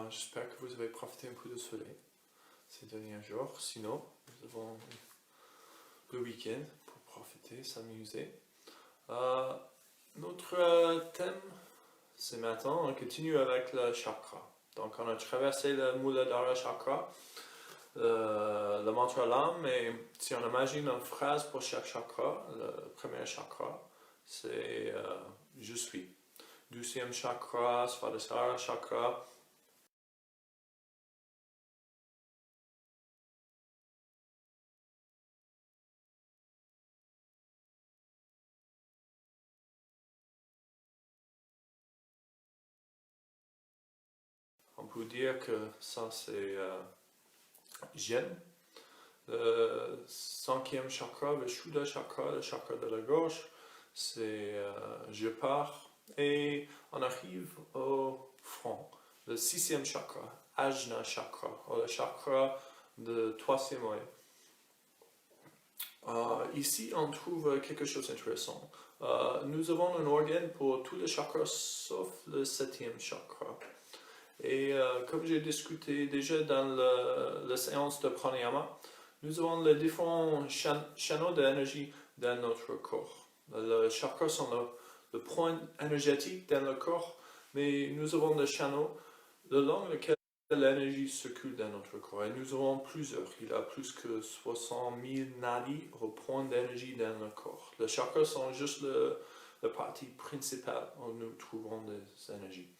J'espère que vous avez profité un peu du soleil ces derniers jours. Sinon, nous avons le week-end pour profiter, s'amuser. Notre thème ce matin, on continue avec le chakra. Donc, on a traversé le Muladhara chakra, le mantra Lam, et si on imagine une phrase pour chaque chakra, le premier chakra, c'est je suis. 12e chakra, Svadhisthana chakra. On peut dire que ça c'est Jen. Le 5e chakra, le Shuddha chakra, le chakra de la gorge, c'est je pars. Et on arrive au front. Le 6e chakra, Ajna chakra, ou le chakra de 3e œil. Ici, on trouve quelque chose d'intéressant. Nous avons un organe pour tous les chakras sauf le 7e chakra. Et comme j'ai discuté déjà dans la séance de pranayama, nous avons les différents channels d'énergie dans notre corps. Les chakras sont le point énergétique dans le corps, mais nous avons des channels le long desquels l'énergie circule dans notre corps. Et nous avons plusieurs. Il y a plus que 60 000 nadis au point d'énergie dans le corps. Les chakras sont juste la partie principale où nous trouvons des énergies.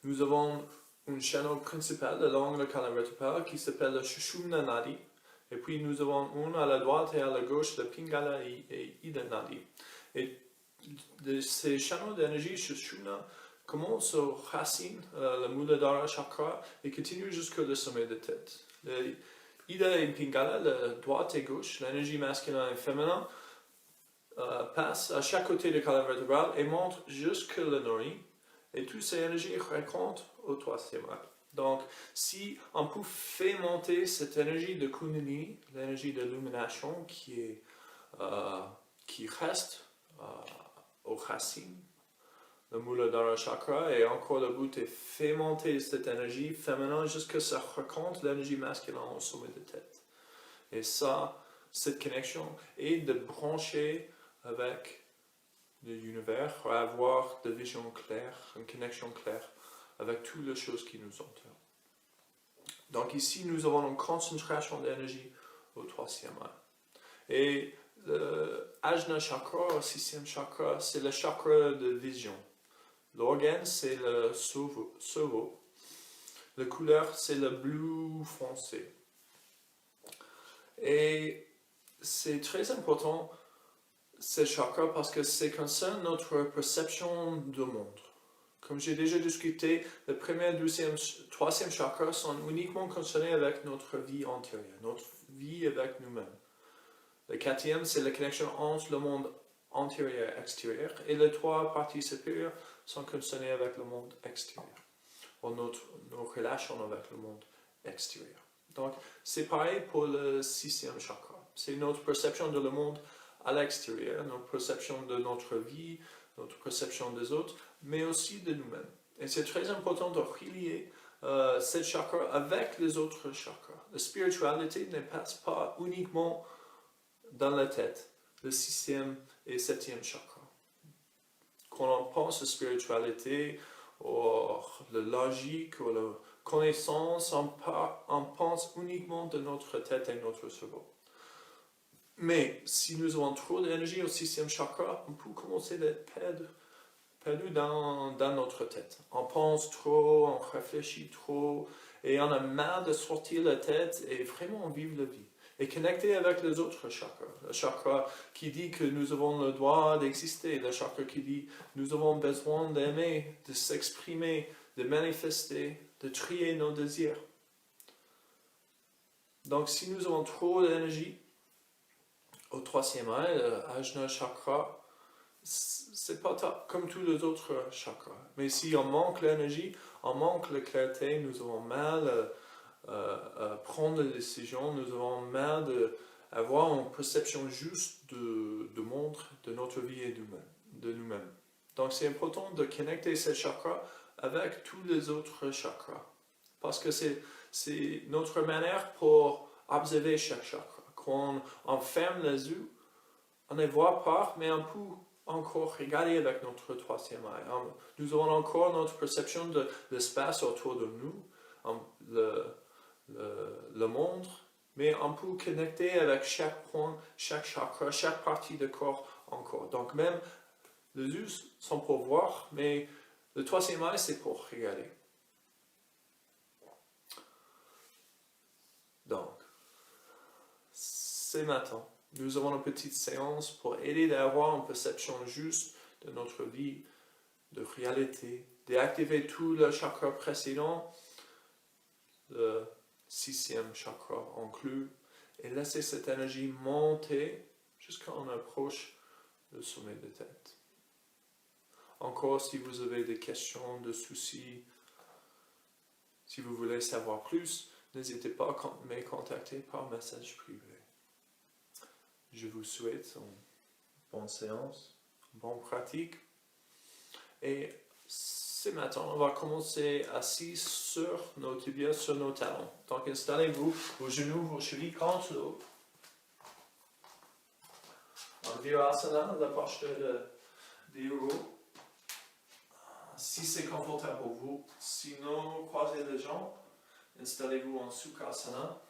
Nous avons un channel principal le long de la colonne vertébrale qui s'appelle le Sushumna Nadi. Et puis nous avons un à la droite et à la gauche, le Pingala et Ida Nadi. Et ces channels d'énergie Sushumna commencent aux racines, le Muladhara chakra, et continuent jusqu'au sommet de la tête. Le Ida et Pingala, la droite et gauche, l'énergie masculine et féminine, passent à chaque côté de la colonne vertébrale et montent jusqu'à la narine. Et toutes ces énergies racontent au 3e œil. Donc, si on peut faire monter cette énergie de Kundalini, l'énergie d'illumination qui reste aux racines, le Muladhara chakra, et encore le but est faire monter cette énergie féminine jusqu'à ce que ça raconte l'énergie masculine au sommet de la tête. Et ça, cette connexion est de brancher avec de l'univers, avoir des visions claires, une connexion claire avec toutes les choses qui nous entourent. Donc ici, nous avons une concentration d'énergie au 3e œil. Et le Ajna chakra, le 6e chakra, c'est le chakra de vision. L'organe, c'est le cerveau. La couleur, c'est le bleu foncé. Et c'est très important ces chakras parce que ça concerne notre perception du monde. Comme j'ai déjà discuté, le premier, deuxième, troisième chakra sont uniquement concernés avec notre vie antérieure, notre vie avec nous-mêmes. Le 4e, c'est la connexion entre le monde antérieur et extérieur, et les 3 parties supérieures sont concernées avec le monde extérieur, ou nos relations avec le monde extérieur. Donc, c'est pareil pour le 6e chakra. C'est notre perception de le monde à l'extérieur, notre perception de notre vie, notre perception des autres, mais aussi de nous-mêmes. Et c'est très important de relier cette chakra avec les autres chakras. La spiritualité ne passe pas uniquement dans la tête, le 6e et 7e chakra. Quand on pense à spiritualité, ou la logique, ou la connaissance, on pense uniquement de notre tête et notre cerveau. Mais si nous avons trop d'énergie au 6e chakra, on peut commencer à être perdu dans notre tête. On pense trop, on réfléchit trop, et on a mal de sortir la tête et vraiment vivre la vie. Et connecter avec les autres chakras. Le chakra qui dit que nous avons le droit d'exister, le chakra qui dit que nous avons besoin d'aimer, de s'exprimer, de manifester, de trier nos désirs. Donc si nous avons trop d'énergie, au 3e œil, Ajna chakra, c'est pas top, comme tous les autres chakras. Mais si on manque l'énergie, on manque la clarté, nous avons mal à prendre des décisions, nous avons mal d'avoir une perception juste du monde, de notre vie et de nous-mêmes. Donc c'est important de connecter ces chakras avec tous les autres chakras. Parce que c'est notre manière pour observer chaque chakra. Quand on ferme les yeux, on ne voit pas, mais on peut encore regarder avec notre troisième œil. Nous avons encore notre perception de l'espace autour de nous, le monde, mais on peut connecter avec chaque point, chaque chakra, chaque partie du corps encore. Donc même les yeux sont pour voir, mais le troisième œil c'est pour regarder. Donc, c'est maintenant. Nous avons une petite séance pour aider à avoir une perception juste de notre vie, de réalité, d'activer tout le chakra précédent, le sixième chakra inclus, et laisser cette énergie monter jusqu'à on approche le sommet de tête. Encore, si vous avez des questions, des soucis, si vous voulez savoir plus, n'hésitez pas à me contacter par message privé. Je vous souhaite une bonne séance, une bonne pratique. Et c'est maintenant, on va commencer assis sur nos tibias, sur nos talons. Donc installez-vous, vos genoux, vos chevilles contre l'eau. En Virasana, la posture de héros. Si c'est confortable pour vous, sinon croisez les jambes. Installez-vous en Sukhasana.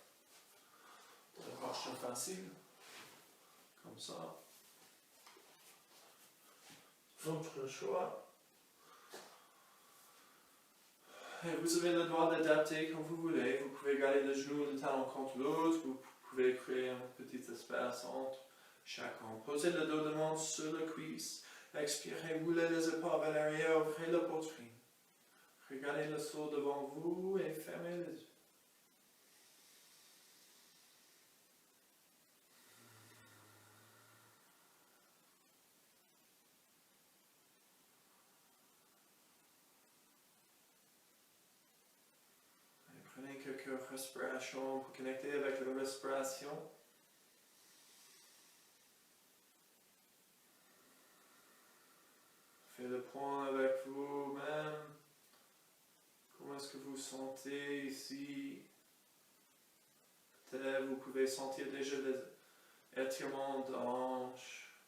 La posture facile. Comme ça. Votre choix. Et vous avez le droit d'adapter comme vous voulez. Vous pouvez garder le genou et le talon contre l'autre. Vous pouvez créer un petit espace entre chacun. Posez le dos de main sur la cuisse. Expirez, roulez les épaules vers l'arrière, ouvrez la poitrine. Regardez le sol devant vous et fermez les yeux. Prenez quelques respirations pour connecter avec la respiration. Faites le point avec vous-même. Comment est-ce que vous sentez ici? Peut-être vous pouvez sentir déjà les étirements de hanches,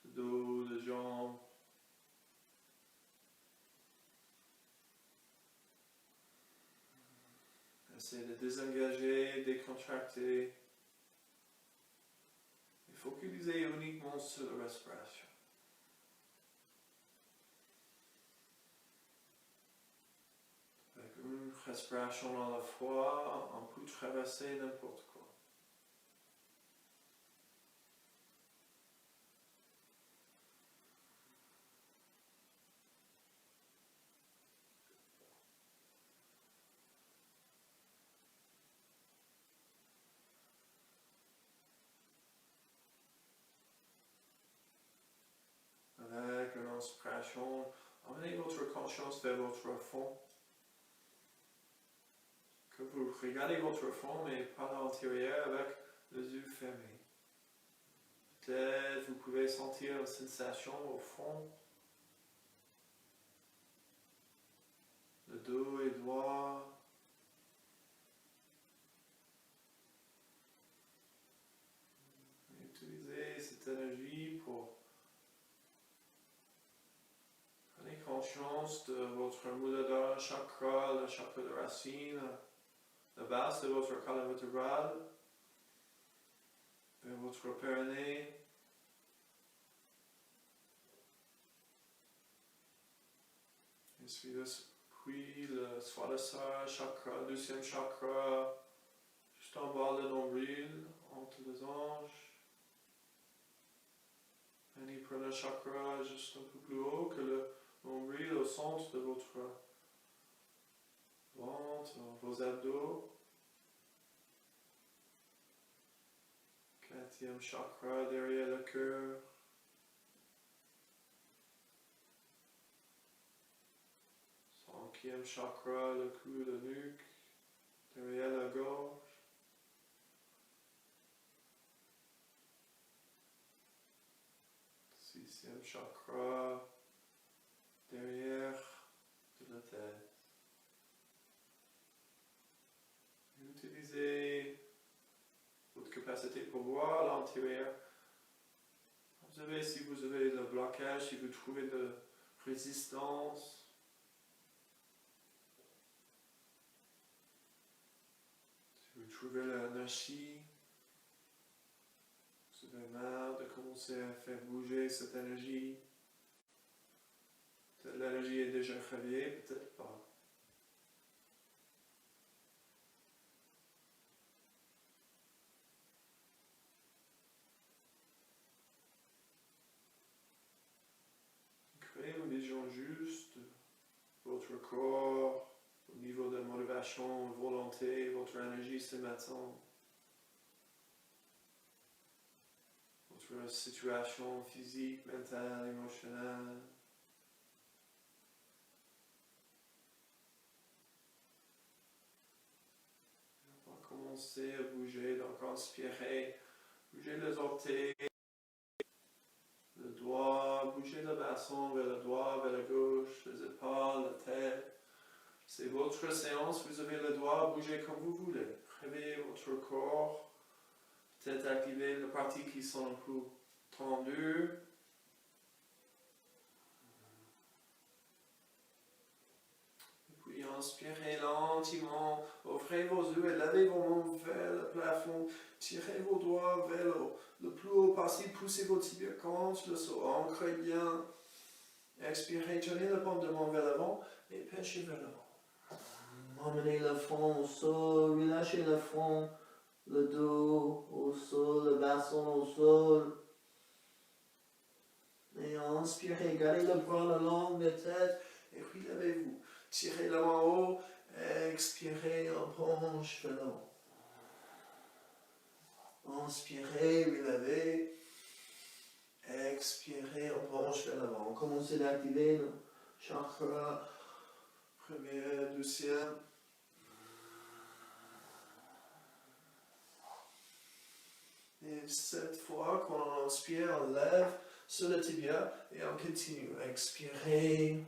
de dos, de jambes. Essayez de désengager, décontracter. Et focalisez uniquement sur la respiration. Avec une respiration à la fois, on peut traverser n'importe quoi. Avec une inspiration, emmenez votre conscience vers votre fond. Que vous regardez votre fond, mais par l'intérieur avec les yeux fermés. Peut-être vous pouvez sentir une sensation au fond. Le dos est droit. Utilisez cette énergie pour prendre conscience de votre Muladhara chakra, le chakra de racine, la base de votre colonne vertébrale, vers votre périnée. Puis le Swadhisthana chakra, deuxième chakra, juste en bas le nombril, entre les anges. Anipurna chakra, juste un peu plus haut que le nombril, au centre de votre ventre, vos abdos. Quatrième chakra, derrière le cœur. Cinquième chakra, le cou, la nuque, derrière la gorge. Sixième chakra, derrière trouvez de résistance, si vous trouvez l'énergie, vous avez marre de commencer à faire bouger cette énergie. Peut-être l'énergie est déjà réveillée, peut-être pas. Créez une vision juste de votre corps, au niveau de motivation, volonté, votre énergie ce matin. Votre situation physique, mentale, émotionnelle. On va commencer à bouger, donc inspirer, bouger les orteils, le doigt, bouger le bassin vers le doigt, vers la gauche, les épaules, la tête. C'est votre séance, vous avez le doigt, bougez comme vous voulez. Réveillez votre corps, peut-être activer les parties qui sont un peu tendues. Puis inspirez lentement, ouvrez vos yeux et levez vos mains vers le plafond. Tirez vos doigts vers le plus haut possible, poussez vos tibias contre le sol, ancrez bien. Expirez, tenez le paume de main vers l'avant et pêchez vers l'avant. Emmenez le front au sol, relâchez le front, le dos au sol, le bassin au sol. Et inspirez, gardez le bras le long de la tête et puis levez-vous. Tirez la main en haut, expirez, en penche vers l'avant. Inspirez, relevez. Expirez, on penche vers l'avant. On commence d'activer le chakra premier, deuxième. Et cette fois, quand on inspire, on lève sur le tibia et on continue. Expirez.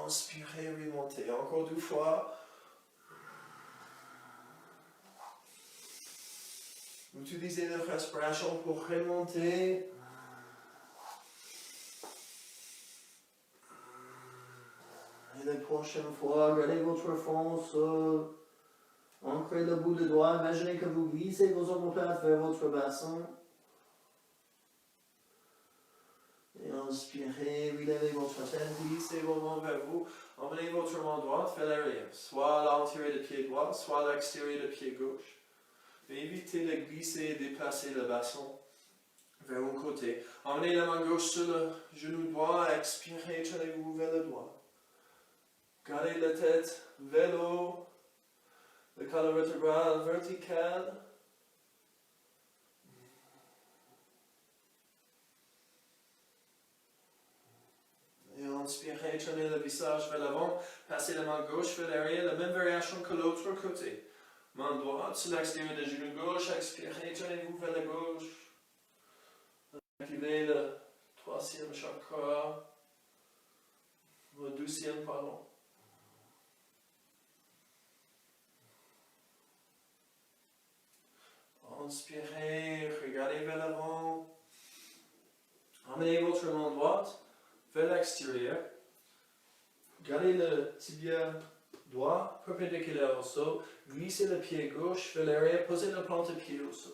Inspirez, remontez. Encore 2 fois. Utilisez la respiration pour remonter. Et la prochaine fois, gardez votre front au sol. Ancrez le bout de doigt. Imaginez que vous glissez vos omoplates vers votre bassin. Et inspirez, relevez votre tête, glissez vos mains vers vous. Emmenez votre main droite vers l'arrière, soit à l'intérieur du pied droit, soit à l'extérieur du pied gauche. Mais évitez de glisser et déplacer le bassin vers un côté. Emmenez la main gauche sur le genou droit, expirez, tenez-vous vers le droit. Gardez la tête vers le haut, le colonne vertébrale vertical. Et inspirez, tenez le visage vers l'avant, passez la main gauche vers l'arrière, la même variation que l'autre côté. Main droite sur l'extérieur du genou gauche, expirez, tenez-vous vers la gauche. Activez le 3e chakra, le 12e, pardon. Inspirez, regardez vers l'avant. Emmenez votre main droite vers l'extérieur. Gardez le tibia droit perpendiculaire au sol. Glissez le pied gauche vers l'arrière. Posez la plante de pied au sol.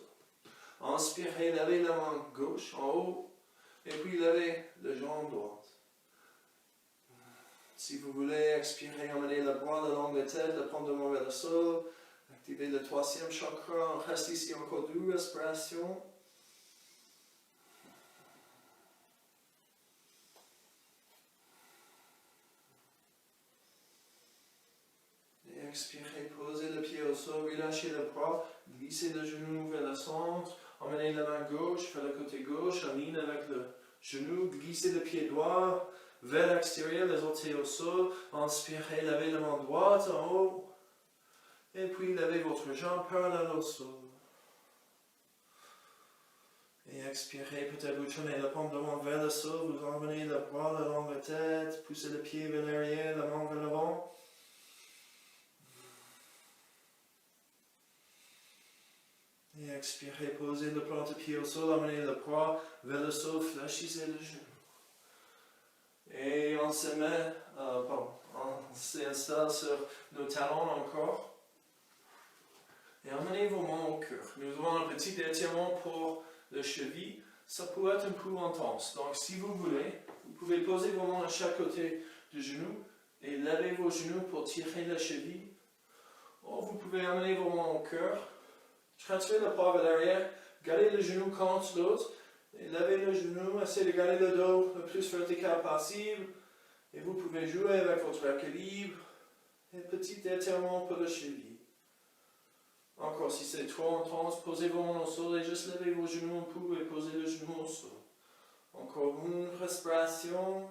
Inspirez, levez la main gauche en haut. Et puis levez la jambe droite. Si vous voulez expirer, emmenez le bras le long de la tête, le paume de main vers le sol. Activez le 3e chakra. On reste ici encore 2 respirations. Et expirez, posez le pied au sol, relâchez le bras, glissez le genou vers le centre, emmenez la main gauche vers le côté gauche, en ligne avec le genou, glissez le pied droit vers l'extérieur, les orteils au sol, inspirez, levez la main droite en haut, et puis levez votre jambe parallèle au sol. Et expirez, peut-être vous tournez la paume de main vers le sol, vous emmenez le bras le long de la tête, poussez le pied vers l'arrière, la main vers l'avant. Et expirez, posez le plante de pied au sol, emmenez le bras vers le sol, fléchissez le genou. Et on se met, on s'installe sur nos talons encore. Et emmenez vos mains au cœur. Nous avons un petit étirement pour le cheville. Ça peut être un peu intense. Donc si vous voulez, vous pouvez poser vos mains à chaque côté du genou et lever vos genoux pour tirer la cheville. Ou vous pouvez amener vos mains au cœur. Transférez le poids vers l'arrière. Gardez le genou contre l'autre. Et levez le genou. Essayez de garder le dos le plus vertical possible. Et vous pouvez jouer avec votre équilibre. Et petit étirement pour le cheville. Encore, si c'est trop intense, posez vos mains au sol et juste levez vos genoux un peu et posez le genou au sol. Encore une respiration.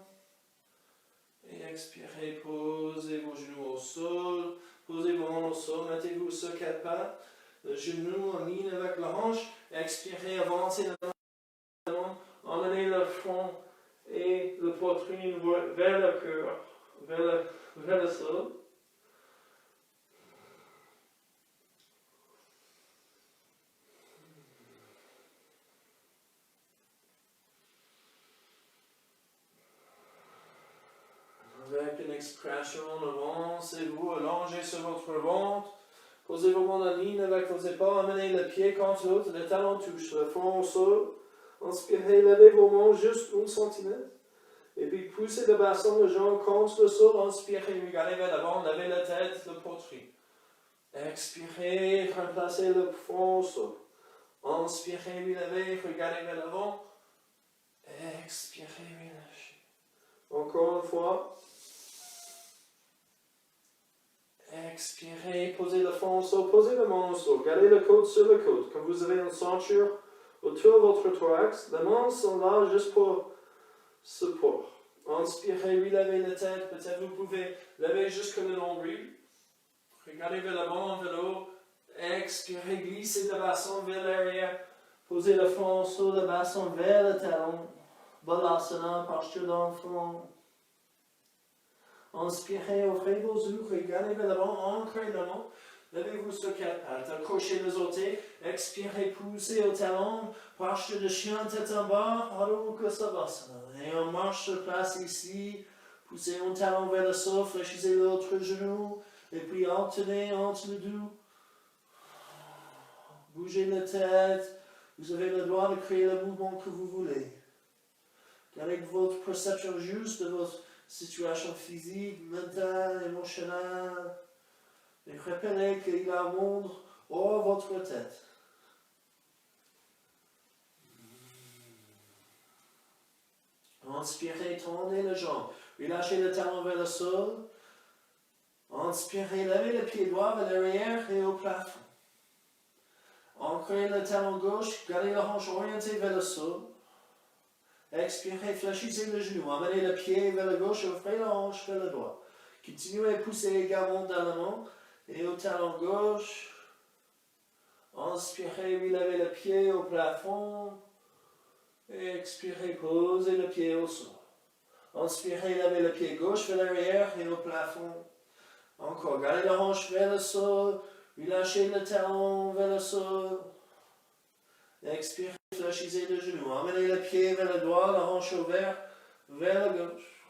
Et expirez, posez vos genoux au sol. Posez vos mains au sol, mettez-vous sur quatre pattes. Le genou en ligne avec la hanche. Expirez, avancez la main. Emmenez le front et le poitrine vers le cœur, vers le sol. Avec une expiration, avancez-vous, allongez sur votre ventre. Posez vos mains en ligne avec vos épaules, amenez le pied contre l'autre, le talon touche le front au sol. Inspirez, levez vos mains juste 1 cm. Et puis poussez le bassin de jambe contre le sol. Inspirez, regardez vers l'avant, levez la tête, le poitrine. Expirez, remplacez le front au sol. Inspirez, levez, regardez vers l'avant. Expirez, relâchez. Encore une fois. Expirez, posez le front au sol, posez la main au sol, gardez le coude sur le coude. Comme vous avez une ceinture autour de votre thorax, les mains sont là juste pour support. Inspirez, relevez la tête, peut-être vous pouvez lever jusqu'au nombril. Regardez vers l'avant, vers le haut. Expirez, glissez le bassin vers l'arrière. Posez le front au sol, le bassin vers le talon. Balasana, posture d'enfant. Inspirez, ouvrez vos yeux, regardez vers l'avant, ancrez la main, levez-vous sur quatre pattes, accrochez les orteils, expirez, poussez au talon, posture de chien, tête en bas, Adho Mukha Savasana. Et on marche sur place ici, poussez un talon vers le sol, fléchissez l'autre genou, et puis alternez entre les deux. Bougez la tête, vous avez le droit de créer le mouvement que vous voulez. Gardez votre perception juste de votre situation physique, mentale, émotionnelle. Et rappelez qu'il y a un monde hors votre tête. Inspirez, tendez les jambes. Relâchez le talon vers le sol. Inspirez, levez le pied droit vers l'arrière et au plafond. Ancrez le talon gauche, gardez la hanche orientée vers le sol. Expirez, fléchissez le genou, amenez le pied vers la gauche, ouvrez la hanche vers le droit. Continuez à pousser également dans la main et au talon gauche. Inspirez, relevez le pied au plafond. Et expirez, posez le pied au sol. Inspirez, levez le pied gauche vers l'arrière et au plafond. Encore, gardez la hanche vers le sol. Relâchez le talon vers le sol. Expirez, fléchissez le genou. Amenez le pied vers le droit, la hanche ouverte vers la gauche.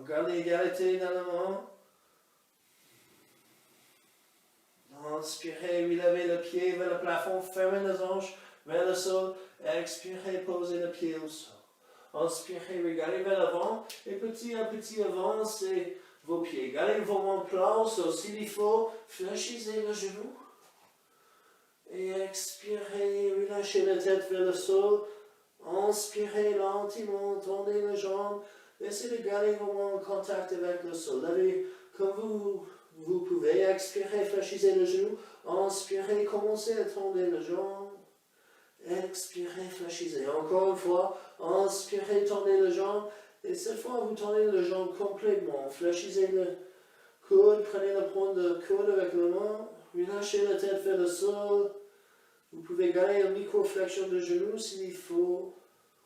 Gardez l'égalité dans la main. Inspirez, relevez le pied vers le plafond, fermez les hanches vers le sol. Expirez, posez le pied au sol. Inspirez, regardez vers l'avant et petit à petit avancez vos pieds. Gardez vos mains plats au sol. S'il y faut, fléchissez le genou. Et expirez, relâchez la tête vers le sol. Inspirez lentement, tendez les jambes. Essayez de garder vos mains en contact avec le sol. Levez comme vous pouvez. Expirez, fléchissez le genou. Inspirez, commencez à tendre les jambes. Expirez, fléchissez. Encore une fois, inspirez, tendez les jambes. Et cette fois, vous tendez les jambes complètement. Fléchissez le coude, prenez la pointe de coude avec la main. Relâchez la tête vers le sol. Vous pouvez garder une micro-flexion de genou s'il faut.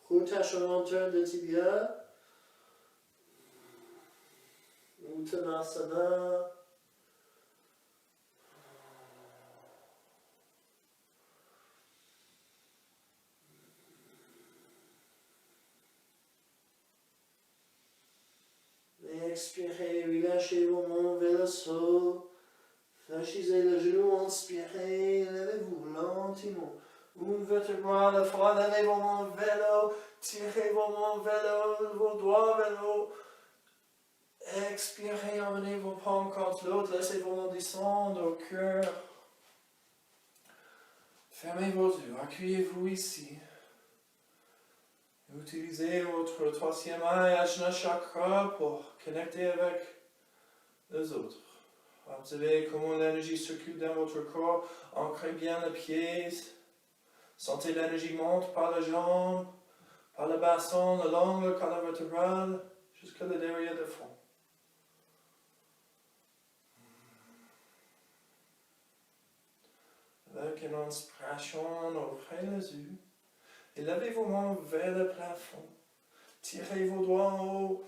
Rotation interne de tibia. Uttanasana. Expirez, relâchez vos mains vers le sol. Fléchissez le genou, inspirez, levez-vous lentement. Une vertébrale à la fois, levez vos mains vers le haut, tirez vos mains vers le haut, vos doigts vers le haut. Expirez, emmenez vos palmes contre l'autre, laissez vos mains descendre au cœur. Fermez vos yeux, accueillez-vous ici. Utilisez votre troisième œil, Ajna Chakra, pour connecter avec les autres. Observez comment l'énergie circule dans votre corps, ancrez bien les pieds. Sentez l'énergie monte par les jambes, par le bassin, le long, le colonne vertébrale, jusqu'à le derrière de fond. Avec une inspiration, ouvrez les yeux et levez vos mains vers le plafond. Tirez vos doigts en haut,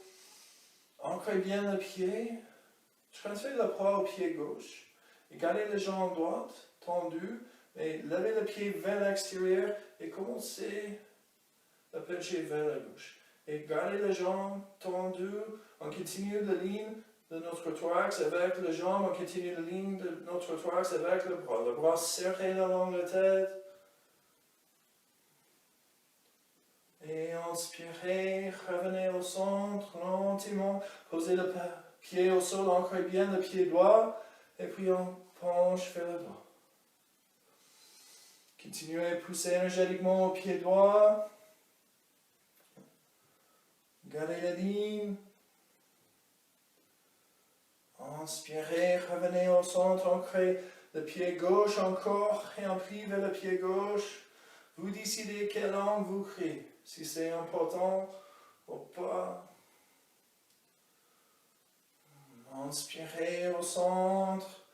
ancrez bien le pied, transférez le poids au pied gauche et gardez les jambes droites, tendues, mais levez le pied vers l'extérieur et commencez à pencher vers la gauche. Et gardez les jambes tendues, on continue la ligne de notre thorax avec les jambes, on continue la ligne de notre thorax avec le bras serré le long de la tête. Et inspirez, revenez au centre lentement, posez le pied au sol, ancrez bien le pied droit, et puis on penche vers le droit. Continuez à pousser énergétiquement au pied droit. Gardez la ligne. Inspirez, revenez au centre, ancrez le pied gauche encore, et on plie vers le pied gauche. Vous décidez quelle langue vous créez. Si c'est important ou pas. Inspirez au centre.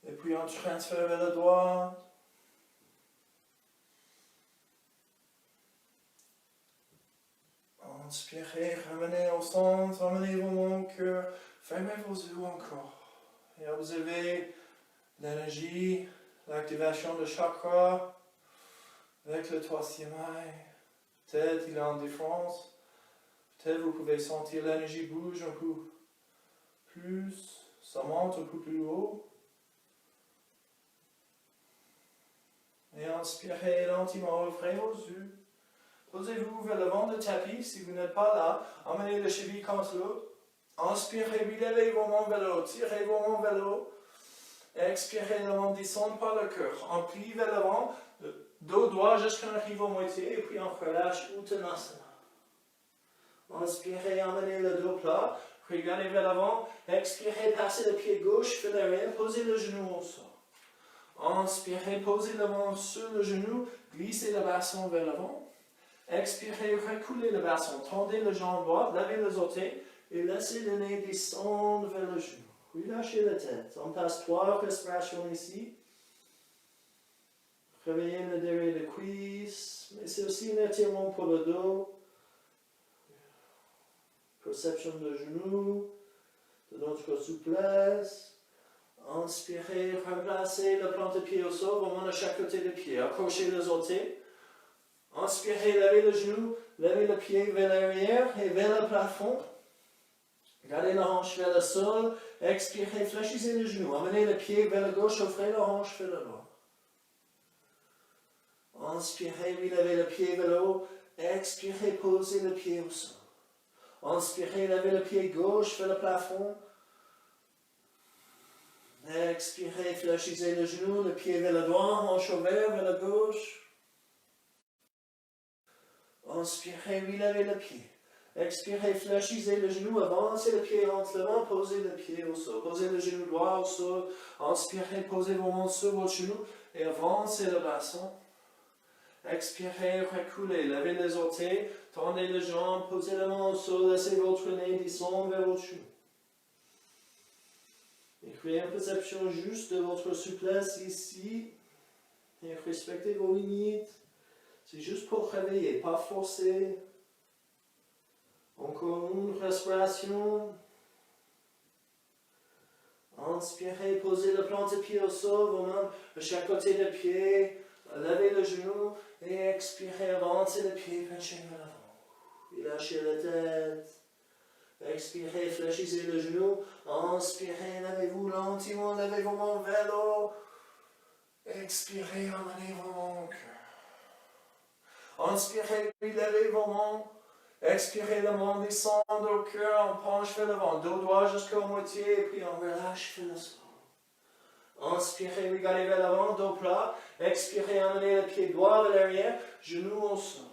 Et puis on transfère vers la droite. Inspirez, revenez au centre, ramenez vos mains au cœur. Fermez vos yeux encore. Et observez l'énergie, l'activation de chakra avec le troisième œil. Peut-être il est en différence. Peut-être vous pouvez sentir l'énergie bouge un peu plus. Ça monte un peu plus haut. Et inspirez lentement, ouvrez vos yeux. Posez-vous vers l'avant du tapis si vous n'êtes pas là. Emmenez les chevilles contre l'autre. Inspirez, relevez vos mains vers le haut. Tirez vos mains vers le haut. Expirez, les mains descendent par le cœur. On plie vers l'avant. Dos droit jusqu'à on arrive aux moitiés. Et puis on relâche Uttanasana. Inspirez, emmenez le dos plat. Regardez vers l'avant. Expirez, passez le pied gauche vers l'arrière. Posez le genou au sol. Inspirez, posez la main sur le genou. Glissez le bassin vers l'avant. Expirez, reculez le bassin, tendez le jambe droite, levez les orteils et laissez le nez descendre vers le genou. Relâchez la tête. On passe 3 respirations ici. Réveillez le derrière des cuisses, mais c'est aussi un étirement pour le dos. Perception de genou, de notre souplesse. Inspirez, remplacez le plante de pied au sol, vraiment à chaque côté du pied. Accrochez les orteils. Inspirez, levez le genou, levez le pied vers l'arrière et vers le plafond. Gardez la hanche vers le sol. Expirez, fléchissez le genou. Amenez le pied vers la gauche, ouvrez la hanche vers le droit. Inspirez, relevez le pied vers le haut. Expirez, posez le pied au sol. Inspirez, levez le pied gauche vers le plafond. Expirez, fléchissez le genou, le pied vers le droit, hanche ouverte vers la gauche. Inspirez, relevez le pied. Expirez, fléchissez le genou, avancez le pied entre le vent, posez le pied au sol. Posez le genou droit au sol. Inspirez, posez vos mains sur votre genou et avancez le bassin. Expirez, reculez, levez les orteils, tendez les jambes, posez la main au sol, laissez votre nez descendre vers votre genou. Et créez une perception juste de votre souplesse ici. Et respectez vos limites. C'est juste pour réveiller, pas forcer. Encore une respiration. Inspirez, posez le plante de pied au sol, vos mains de chaque côté du pied. Levez le genou et expirez, avancez le pied, penchez vers l'avant. Relâchez la tête. Expirez, fléchissez le genou. Inspirez, levez-vous lentement, levez vos mains vers le haut. Expirez, emmenez vos mains au cœur. Inspirez, puis levez vos mains. Expirez, le main descend au cœur, on penche vers l'avant, dos droit jusqu'au moitié, puis on relâche vers le sol. Inspirez, regardez vers l'avant, dos plat. Expirez, emmenez le pied droit vers l'arrière, genou au sol.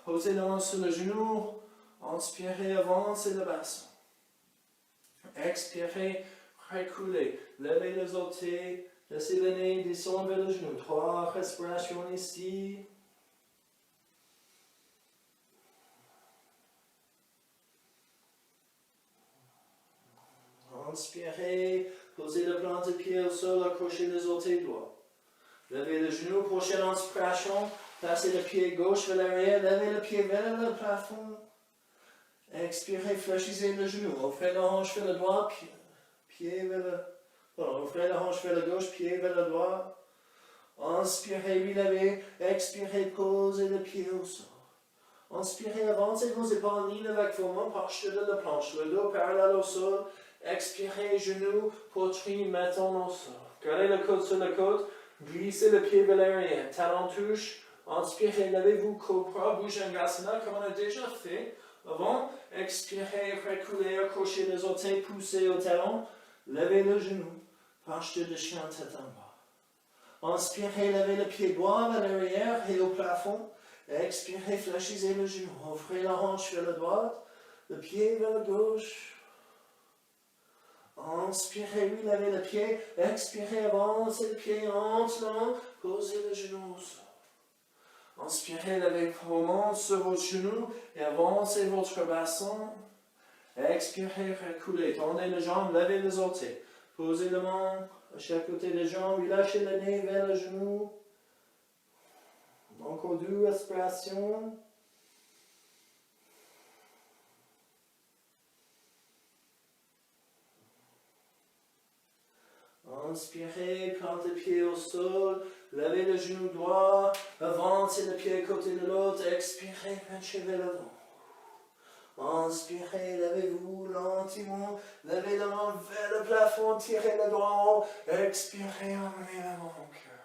Posez la main sur le genou. Inspirez, avancez le bassin. Expirez, reculez. Levez les orteils. Laissez le nez descendre vers le genou. 3 respirations ici. Inspirez. Posez le plan de pied au sol. Accrochez les orteils droits. Levez le genou. Prochaine inspiration. Placez le pied gauche vers l'arrière. Levez le pied vers le plafond. Expirez, fléchissez le genou. Offrez la hanche vers le droit, pied vers le... offrez la hanche vers le gauche, pied vers le droit. Inspirez, relevez. Expirez, posez le pied au sol. Inspirez, avancez vos épaules ligne avec vos mains par-dessus de la planche. Le dos parallèle au sol. Expirez, genoux, poitrine, menton au sol. Gardez le coude sur le coude. Glissez le pied vers l'arrière. Talon touche. Inspirez, levez-vous, cobra, bhujangasana, comme on a déjà fait. Avant, expirez, reculez, accrochez les orteils, poussez au talon, levez le genou, posture de chien tête en bas. Inspirez, levez le pied droit vers l'arrière et au plafond. Expirez, fléchissez le genou, offrez la hanche vers la droite, le pied vers la gauche. Inspirez, levez le pied, expirez, avancez le pied lentement, posez le genou au sol. Inspirez, levez vos mains sur vos genoux et avancez votre bassin. Expirez, reculez, tendez les jambes, levez les orteils. Posez les mains à chaque côté des jambes, relâchez le nez vers le genou. Encore 2 respirations. Inspirez, plantez le pied au sol, levez le genou droit, avancez le pied à côté de l'autre, expirez, penchez vers l'avant. Inspirez, levez-vous lentement, levez la main vers le plafond, tirez le doigt en haut, expirez, emmenez la main au cœur.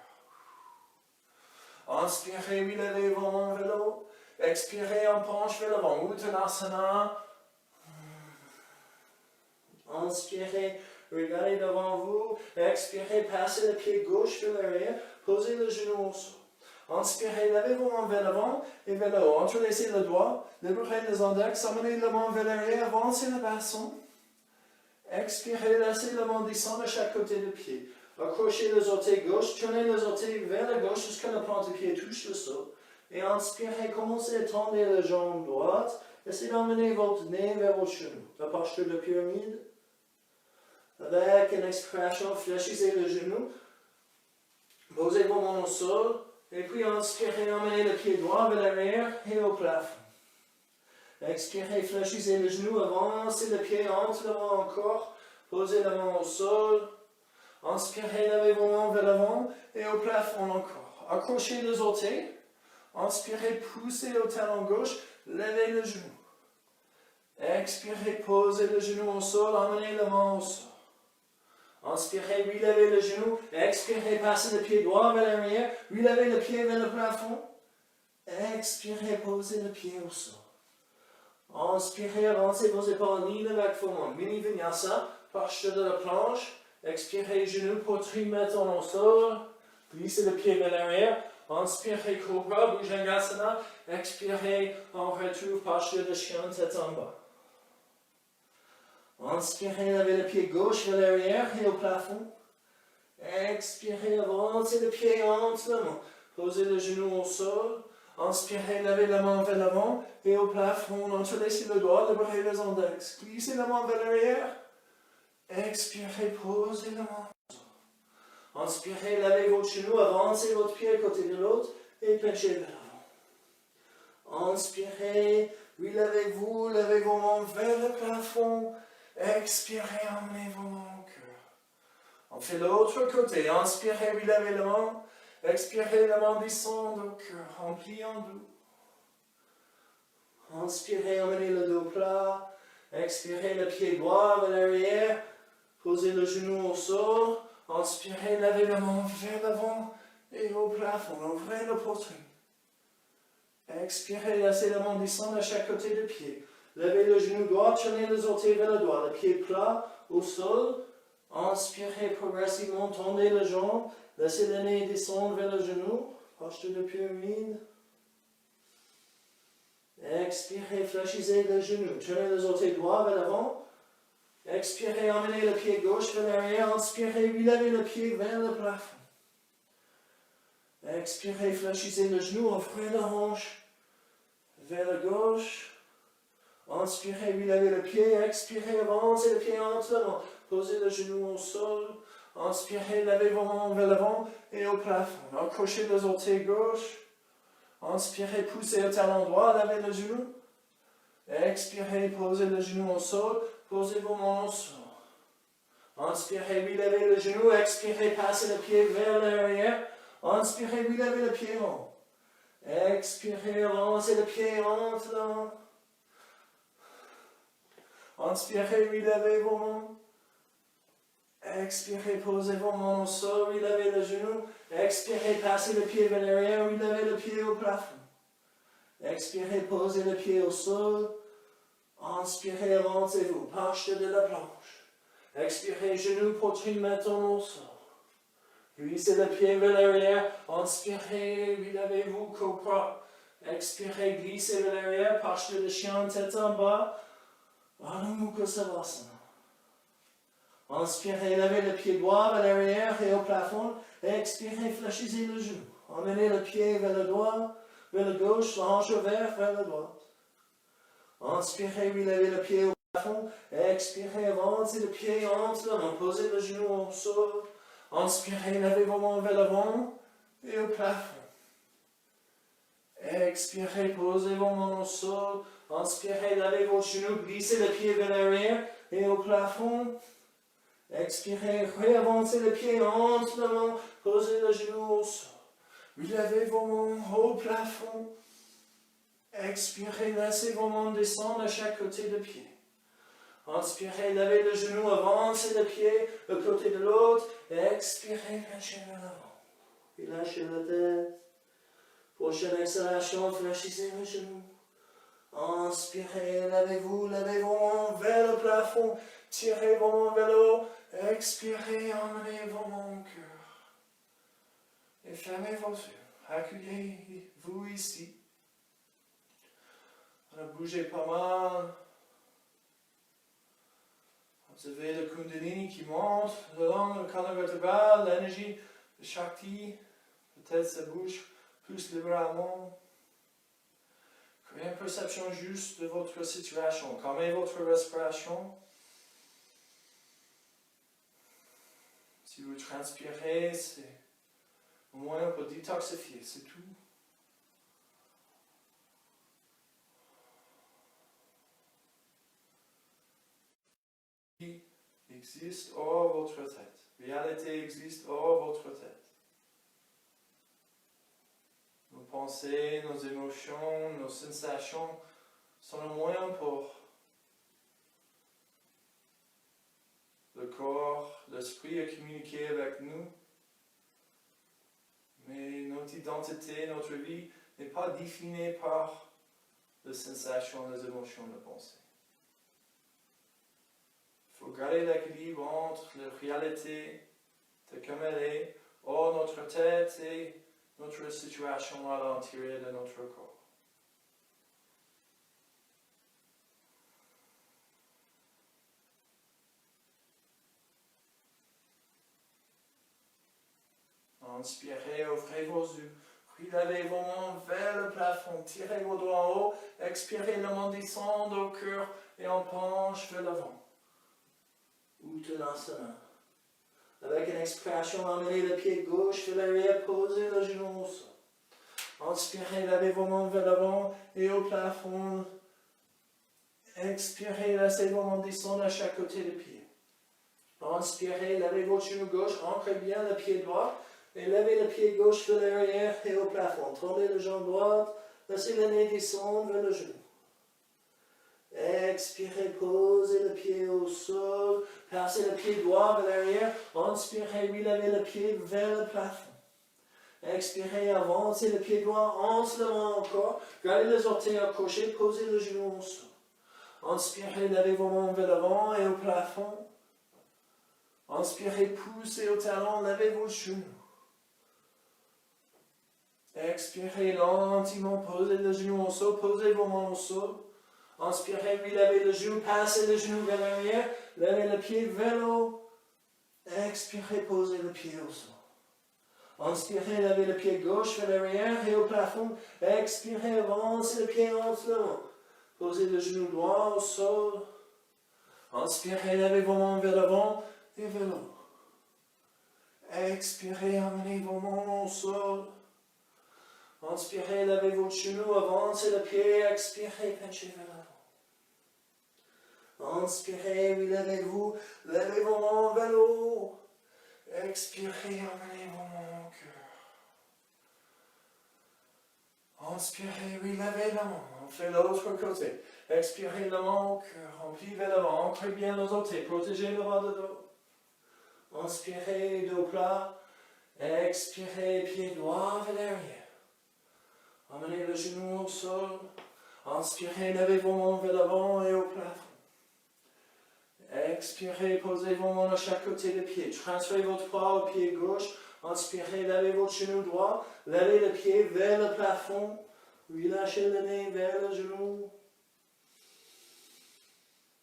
Inspirez, levez vos mains vers le haut, expirez, on penche vers l'avant, Uttanasana. Inspirez. Regardez devant vous, expirez, passez le pied gauche vers l'arrière, posez le genou au sol. Inspirez, levez vos mains vers l'avant et vers le haut. Entrelacez le doigt, libérez les index, amenez la main vers l'arrière, avancez le bassin. Expirez, laissez la main descendre de chaque côté du pied. Accrochez les orteils gauche, tournez les orteils vers la gauche jusqu'à la plante du pied touche le sol. Et inspirez, commencez à tendre la jambe droite. Essayez d'emmener votre nez vers votre genou. La posture de pyramide. Avec une expiration, fléchissez le genou, posez vos mains au sol, et puis inspirez, emmenez le pied droit vers l'arrière et au plafond. Expirez, fléchissez le genou, avancez le pied entre le main encore, posez la main au sol. Inspirez, levez vos mains vers l'avant et au plafond encore. Accrochez les orteils. Inspirez, poussez au talon gauche, levez le genou. Expirez, posez le genou au sol, emmenez la main au sol. Inspirez, relevez le genou. Expirez, passez le pied droit vers l'arrière. Relevez le pied vers le plafond. Expirez, posez le pied au sol. Inspirez, avancez vos épaules ligne avec vos mains. Mini vinyasa, posture de la planche. Expirez, genou, poitrine, menton au sol. Glissez le pied vers l'arrière. Inspirez, cobra, bhujangasana. Expirez, on retrouve posture de chien, tête en bas. Inspirez, levez le pied gauche vers l'arrière et au plafond. Expirez, avancez le pied entre les mains. Posez le genou au sol. Inspirez, levez la main vers l'avant et au plafond. Entrelacez le doigt, libérez les index. Glissez la main vers l'arrière. Expirez, posez la main. Inspirez, levez votre genou, avancez votre pied à côté de l'autre et penchez vers l'avant. Inspirez, relevez-vous, levez vos mains vers le plafond. Expirez, emmenez vos mains au cœur. On fait l'autre côté. Inspirez, relevez la main. Expirez, la main descend au cœur. On plie en doux. Inspirez, emmenez le dos plat. Expirez, le pied droit vers l'arrière. Posez le genou au sol. Inspirez, levez la main vers l'avant et au plafond. Ouvrez le poitrine. Expirez, laissez la main descendre à chaque côté du pied. Levez le genou droit, tournez les orteils vers le doigt. Le pied plat au sol. Inspirez progressivement, tendez les jambes. Laissez le nez descendre vers le genou. Posture de pyramide. Expirez, fléchissez le genou. Tournez les orteils droits vers l'avant. Expirez, emmenez le pied gauche vers l'arrière. Inspirez, relevez le pied vers le plafond. Expirez, fléchissez le genou, ouvrez la hanche vers la gauche. Inspirez, relevez le pied. Expirez, avancez le pied entre les mains. Posez le genou au sol. Inspirez, levez vos mains vers l'avant et au plafond. Accrochez les orteils gauche. Inspirez, poussez au talon droit, levez le genou. Expirez, posez le genou au sol. Posez vos mains au sol. Inspirez, relevez le genou. Expirez, passez le pied vers l'arrière. Inspirez, relevez le pied en haut. Expirez, avancez le pied entre les mains. Inspirez, relevez vos mains. Expirez, posez vos mains au sol, relevez le genou. Expirez, passez le pied vers l'arrière, relevez le pied au plafond. Expirez, posez le pied au sol. Inspirez, avancez-vous, posture de la planche. Expirez, genou, poitrine, menton au sol. Glissez le pied vers l'arrière. Inspirez, relevez-vous, cobra. Expirez, glissez vers l'arrière, posture de chien, tête en bas. Adho Mukha Savasana. Inspirez, levez le pied droit vers l'arrière et au plafond. Expirez, fléchissez le genou. Emmenez le pied vers le droit, vers le gauche, la hanche ouverte vers la droite. Inspirez, relevez le pied au plafond. Expirez, avancez le pied entre les mains. Posez le genou au sol. Inspirez, levez vos mains vers l'avant et au plafond. Expirez, posez vos mains au sol. Inspirez, levez vos genoux, glissez le pied vers l'arrière et au plafond. Expirez, réavancez le pied entre les mains, posez le genou au sol. Relevez vos mains au plafond. Expirez, laissez vos mains descendre à chaque côté du pied. Inspirez, levez le genou, avancez le pied, le côté de l'autre. Expirez, lâchez vers l'avant. Puis lâchez la tête. Prochaine exhalation, fléchissez le genou. Inspirez, levez-vous, levez vos mains vers le plafond. Tirez vos mains vers le haut. Expirez, emmenez vos mains au cœur. Et fermez vos yeux. Accueillez-vous ici. Bougez pas mal. Observez le Kundalini qui monte le long de la colonne vertébrale, l'énergie de Shakti. Peut-être ça bouge plus libéralement. Créez une perception juste de votre situation. Calmez votre respiration. Si vous transpirez, c'est au moyen pour détoxifier, c'est tout. Existe hors votre tête. Réalité existe hors votre tête. Nos pensées, nos émotions, nos sensations sont le moyen pour le corps, l'esprit à communiquer avec nous. Mais notre identité, notre vie n'est pas définie par les sensations, les émotions, les pensées. Il faut garder l'équilibre entre la réalité de comme elle est, hors notre tête et notre situation à l'intérieur de notre corps. Inspirez, ouvrez vos yeux. Relevez vos mains vers le plafond. Tirez vos doigts en haut. Expirez, le main descend au cœur et on penche vers l'avant. Uttanasana. Avec une expiration, emmenez le pied gauche vers l'arrière, posez le genou au sol. Inspirez, levez vos mains vers l'avant et au plafond. Expirez, laissez vos mains descendre à chaque côté du pied. Inspirez, levez votre genou gauche, ancrez bien le pied droit et levez le pied gauche vers l'arrière et au plafond. Tendez la jambe droite, laissez le nez descendre vers le genou. Expirez, posez le pied au sol. Passez le pied droit vers l'arrière. Inspirez, relevez le pied vers le plafond. Expirez, avancez le pied droit entre le main encore. Gardez les orteils accrochés, posez le genou au sol. Inspirez, levez vos mains vers l'avant et au plafond. Inspirez, poussez au talon, levez vos genoux. Expirez lentement, posez le genou au sol, posez vos mains au sol. Inspirez, relevez le genou, passez le genou vers l'arrière, levez le pied vers le haut. Expirez, posez le pied au sol. Inspirez, levez le pied gauche vers l'arrière et au plafond. Expirez, avancez le pied entre le main. Posez le genou droit au sol. Inspirez, levez vos mains vers l'avant et vers le haut. Expirez, amenez vos mains au sol. Inspirez, levez votre genou, avancez le pied, expirez, penchez vers l'avant. Inspirez, relevez-vous, levez vos mains vers le haut. Expirez, amenez vos mains au cœur. Inspirez, relevez la main, on fait l'autre côté. Expirez la main au cœur, remplis vers l'avant, ancrez bien les orteils, protégez le bas de dos. Inspirez, dos plat. Expirez, pied droit vers l'arrière. Amenez le genou au sol. Inspirez, levez vos mains vers l'avant et au plafond. Expirez, posez vos mains à chaque côté des pieds. Transférez votre poids au pied gauche. Inspirez, levez votre genou droit. Levez le pied vers le plafond. Relâchez le nez vers le genou.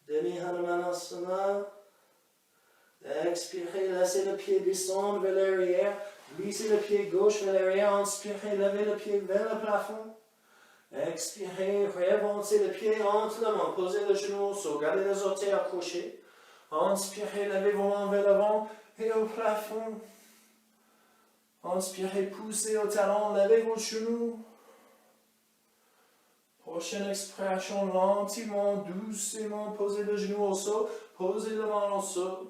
Demi Hanumanasana. Expirez, laissez le pied descendre vers l'arrière. Glissez le pied gauche vers l'arrière. Inspirez, levez le pied vers le plafond. Expirez, réavancez le pied entre les mains. Posez le genou au sol. Gardez les orteils accrochés. Inspirez, levez vos mains vers l'avant et au plafond. Inspirez, poussez au talon. Levez vos genoux. Prochaine expiration, lentement, doucement. Posez le genou au sol. Posez la main au sol.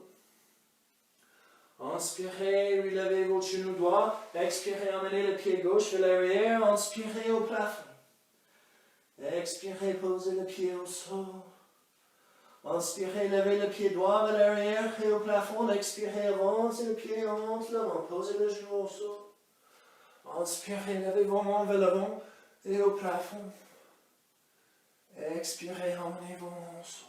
Inspirez, relevez votre genou droit. Expirez, amenez le pied gauche vers l'arrière. Inspirez au plafond. Expirez, posez le pied au sol. Inspirez, levez le pied droit vers l'arrière et au plafond. Expirez, avancez le pied entre la main. Posez le genou au sol. Inspirez, levez vos mains vers l'avant et au plafond. Expirez, emmenez vos mains au sol.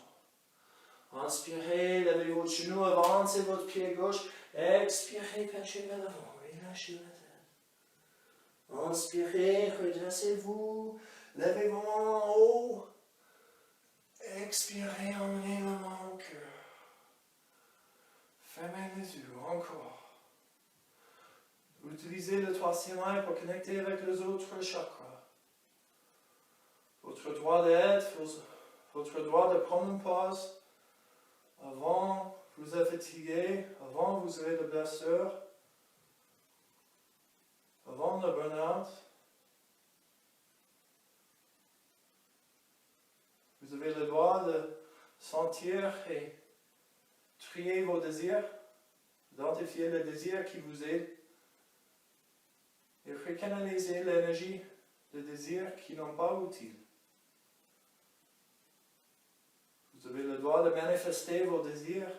Inspirez, levez votre genou, avancez votre pied gauche. Expirez, penchez vers l'avant, relâchez la tête. Inspirez, redressez-vous, levez vos mains en haut. Expirez, emmenez la main au cœur. Fermez les yeux, encore. Utilisez le troisième œil pour connecter avec les autres chakras. Votre droit d'être, votre droit de prendre une pause. Avant, vous êtes fatigué, avant, vous avez de blessures, avant le burn-out. Vous avez le droit de sentir et trier vos désirs, identifier le désir qui vous aide et recanaliser l'énergie de désirs qui n'ont pas utile. Vous avez le droit de manifester vos désirs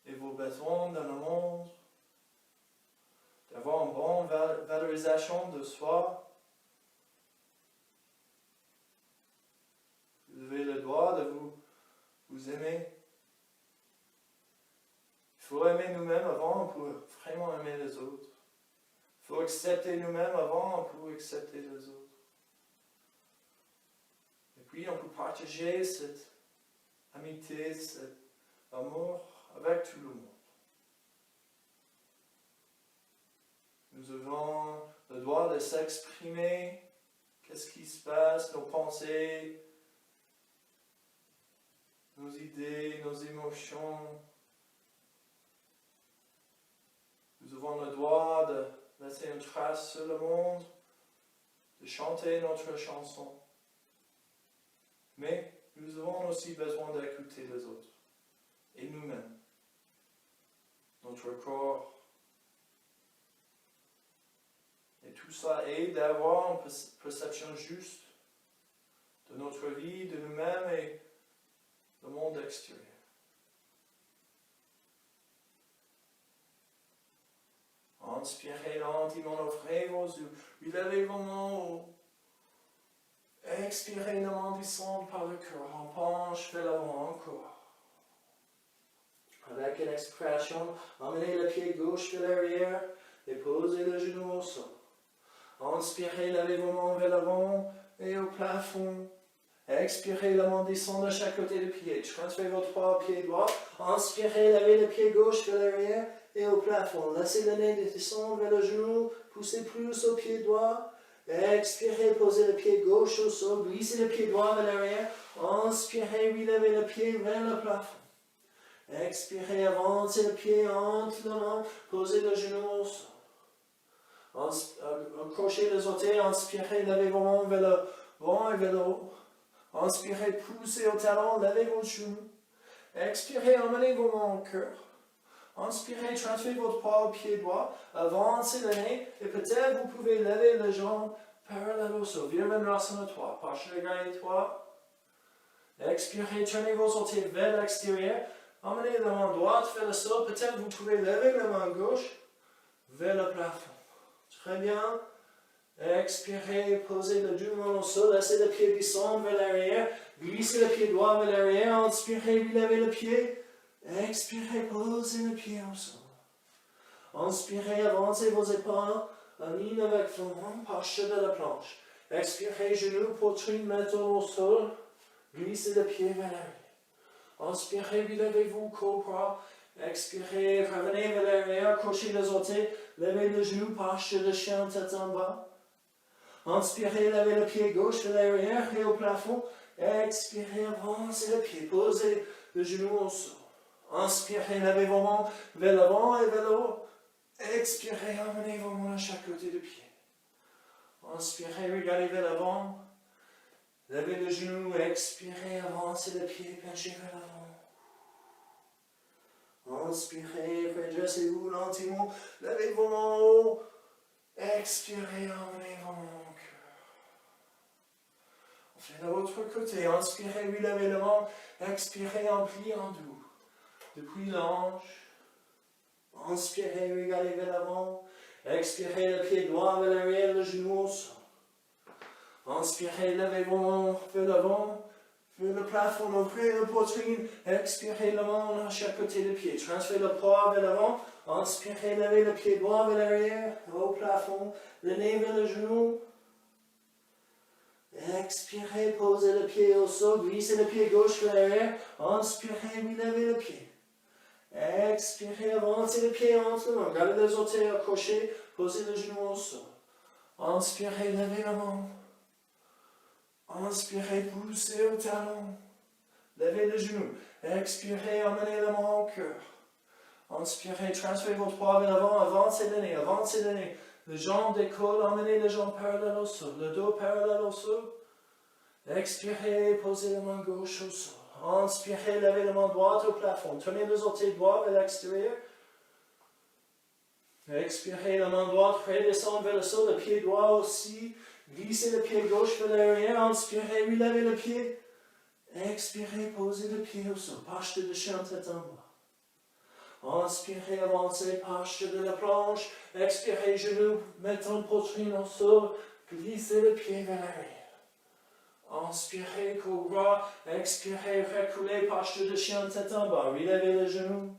et vos besoins dans le monde, d'avoir une bonne valorisation de soi. Vous avez le droit de vous aimer. Il faut aimer nous-mêmes avant pour vraiment aimer les autres. Il faut accepter nous-mêmes avant pour accepter les autres. Et puis on peut partager cette amitié, cet amour avec tout le monde. Nous avons le droit de s'exprimer, qu'est-ce qui se passe, nos pensées, nos idées, nos émotions. Nous avons le droit de laisser une trace sur le monde, de chanter notre chanson. Mais nous avons aussi besoin d'écouter les autres et nous-mêmes, notre corps. Et tout ça aide à avoir une perception juste de notre vie, de nous-mêmes et l'extérieur. Inspirez lentement, ouvrez vos yeux, relevez vos mains haut. Expirez, la main descend par le cœur, on penche vers l'avant encore. Avec une expiration, emmenez le pied gauche vers l'arrière et posez le genou au sol. Inspirez, levez vos mains vers l'avant et au plafond. Expirez, la main descend de chaque côté du pied. Transférez votre poids au pied droit. Inspirez, levez le pied gauche vers l'arrière et au plafond. Laissez le nez descendre vers le genou. Poussez plus au pied droit. Expirez, posez le pied gauche au sol. Glissez le pied droit vers l'arrière. Inspirez, relevez le pied vers le plafond. Expirez, avancez le pied entre les mains. Posez le genou au sol. Accrochez les orteils. Inspirez, levez vos mains vers le vent et vers le haut. Inspirez, poussez au talon, levez vos genoux. Expirez, emmenez vos mains au cœur. Inspirez, transférez votre poids au pied droit. Avancez le nez et peut-être vous pouvez lever les jambes parallèles au sol. Virabhadrasana 3. Parsharagaya 3. Expirez, tournez vos orteils vers l'extérieur. Emmenez la main droite vers le sol. Peut-être vous pouvez lever la main gauche vers le plafond. Très bien. Expirez, posez le genou au sol, laissez le pied descendre vers l'arrière, glissez le pied droit vers l'arrière, inspirez, relevez le pied, expirez, posez le pied au sol. Inspirez, avancez vos épaules en ligne avec vos mains, parchez de la planche. Expirez, genoux, poitrine, menton au sol, glissez le pied vers l'arrière. Inspirez, relevez-vous, cobra. Expirez, revenez vers l'arrière, accrochez les orteils, levez le genou, parchez le chien, tête en bas. Inspirez, levez le pied gauche vers l'arrière et au plafond. Expirez, avancez le pied, posez le genou au sol. Inspirez, levez vos mains vers l'avant et vers le haut. Expirez, emmenez vos mains à chaque côté du pied. Inspirez, regardez vers l'avant. Levez le genou, expirez, avancez le pied, penchez vers l'avant. Inspirez, redressez-vous lentement, levez vos mains haut. Expirez, emmenez vos mains au cœur. On fait de l'autre côté. Inspirez, relevez le ventre. Expirez, en pliant doux. Depuis l'ange. Inspirez, regardez vers l'avant. Expirez, le pied droit vers l'arrière, le genou au sol. Inspirez, levez vos mains vers l'avant. Vers le plafond, ouvrez la poitrine. Expirez, le main à chaque côté du pied. Transférez le poids vers l'avant. Inspirez, levez le pied droit vers l'arrière, au plafond, le nez vers le genou. Expirez, posez le pied au sol, glissez le pied gauche vers l'arrière. Inspirez, relevez le pied. Expirez, avancez le pied entre les mains. Gardez les orteils accrochés, posez le genou au sol. Inspirez, levez la main. Inspirez, poussez au talon. Levez le genou. Expirez, emmenez la main au cœur. Inspirez, transférez votre poids vers l'avant, avancez le nez, avancez le nez. Les jambes décollent, emmenez les jambes parallèles au sol, le dos parallèle au sol. Expirez, posez la main gauche au sol. Inspirez, levez la main droite au plafond. Tenez les orteils droits vers l'extérieur. Expirez, la main droite, redescend vers le sol, le pied droit aussi. Glissez le pied gauche vers l'arrière. Inspirez, relevez le pied. Expirez, posez le pied au sol. Posture de chien, tête en bas. Inspirez, avancez, posture de la planche. Expirez, genoux, mettons poitrine au sol. Glissez le pied vers l'arrière. Inspirez, cobra. Expirez, reculez, posture de chien, tête en bas. Relevez les genoux.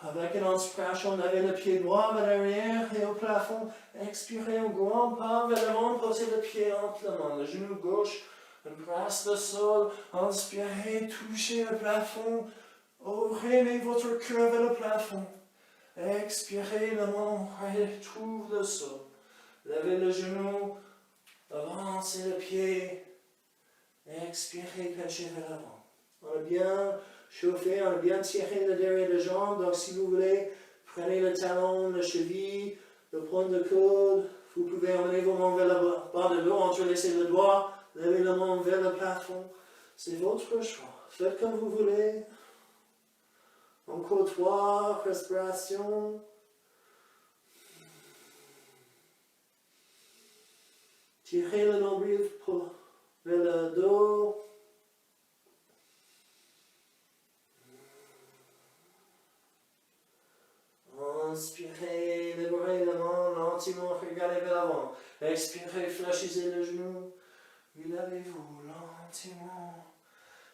Avec une inspiration, levez le pied droit vers l'arrière et au plafond. Expirez un grand pas vers l'avant, posez le pied entre les mains. Le genou gauche embrasse le sol. Inspirez, touchez le plafond. Ouvrez votre cœur vers le plafond. Expirez, la main retrouve le sol. Levez le genou. Avancez le pied. Expirez, penchez vers l'avant. On a bien chauffé, on a bien tiré le derrière des jambes. Donc si vous voulez, prenez le talon, la cheville, le point de coude. Vous pouvez emmener vos mains vers le bas de dos, entrelacer le doigt, lever la main vers le plafond. C'est votre choix. Faites comme vous voulez. Encore 3 respirations. Tirez le nombril vers le dos. Expirez, fléchissez le genou. Lavez-vous lentement.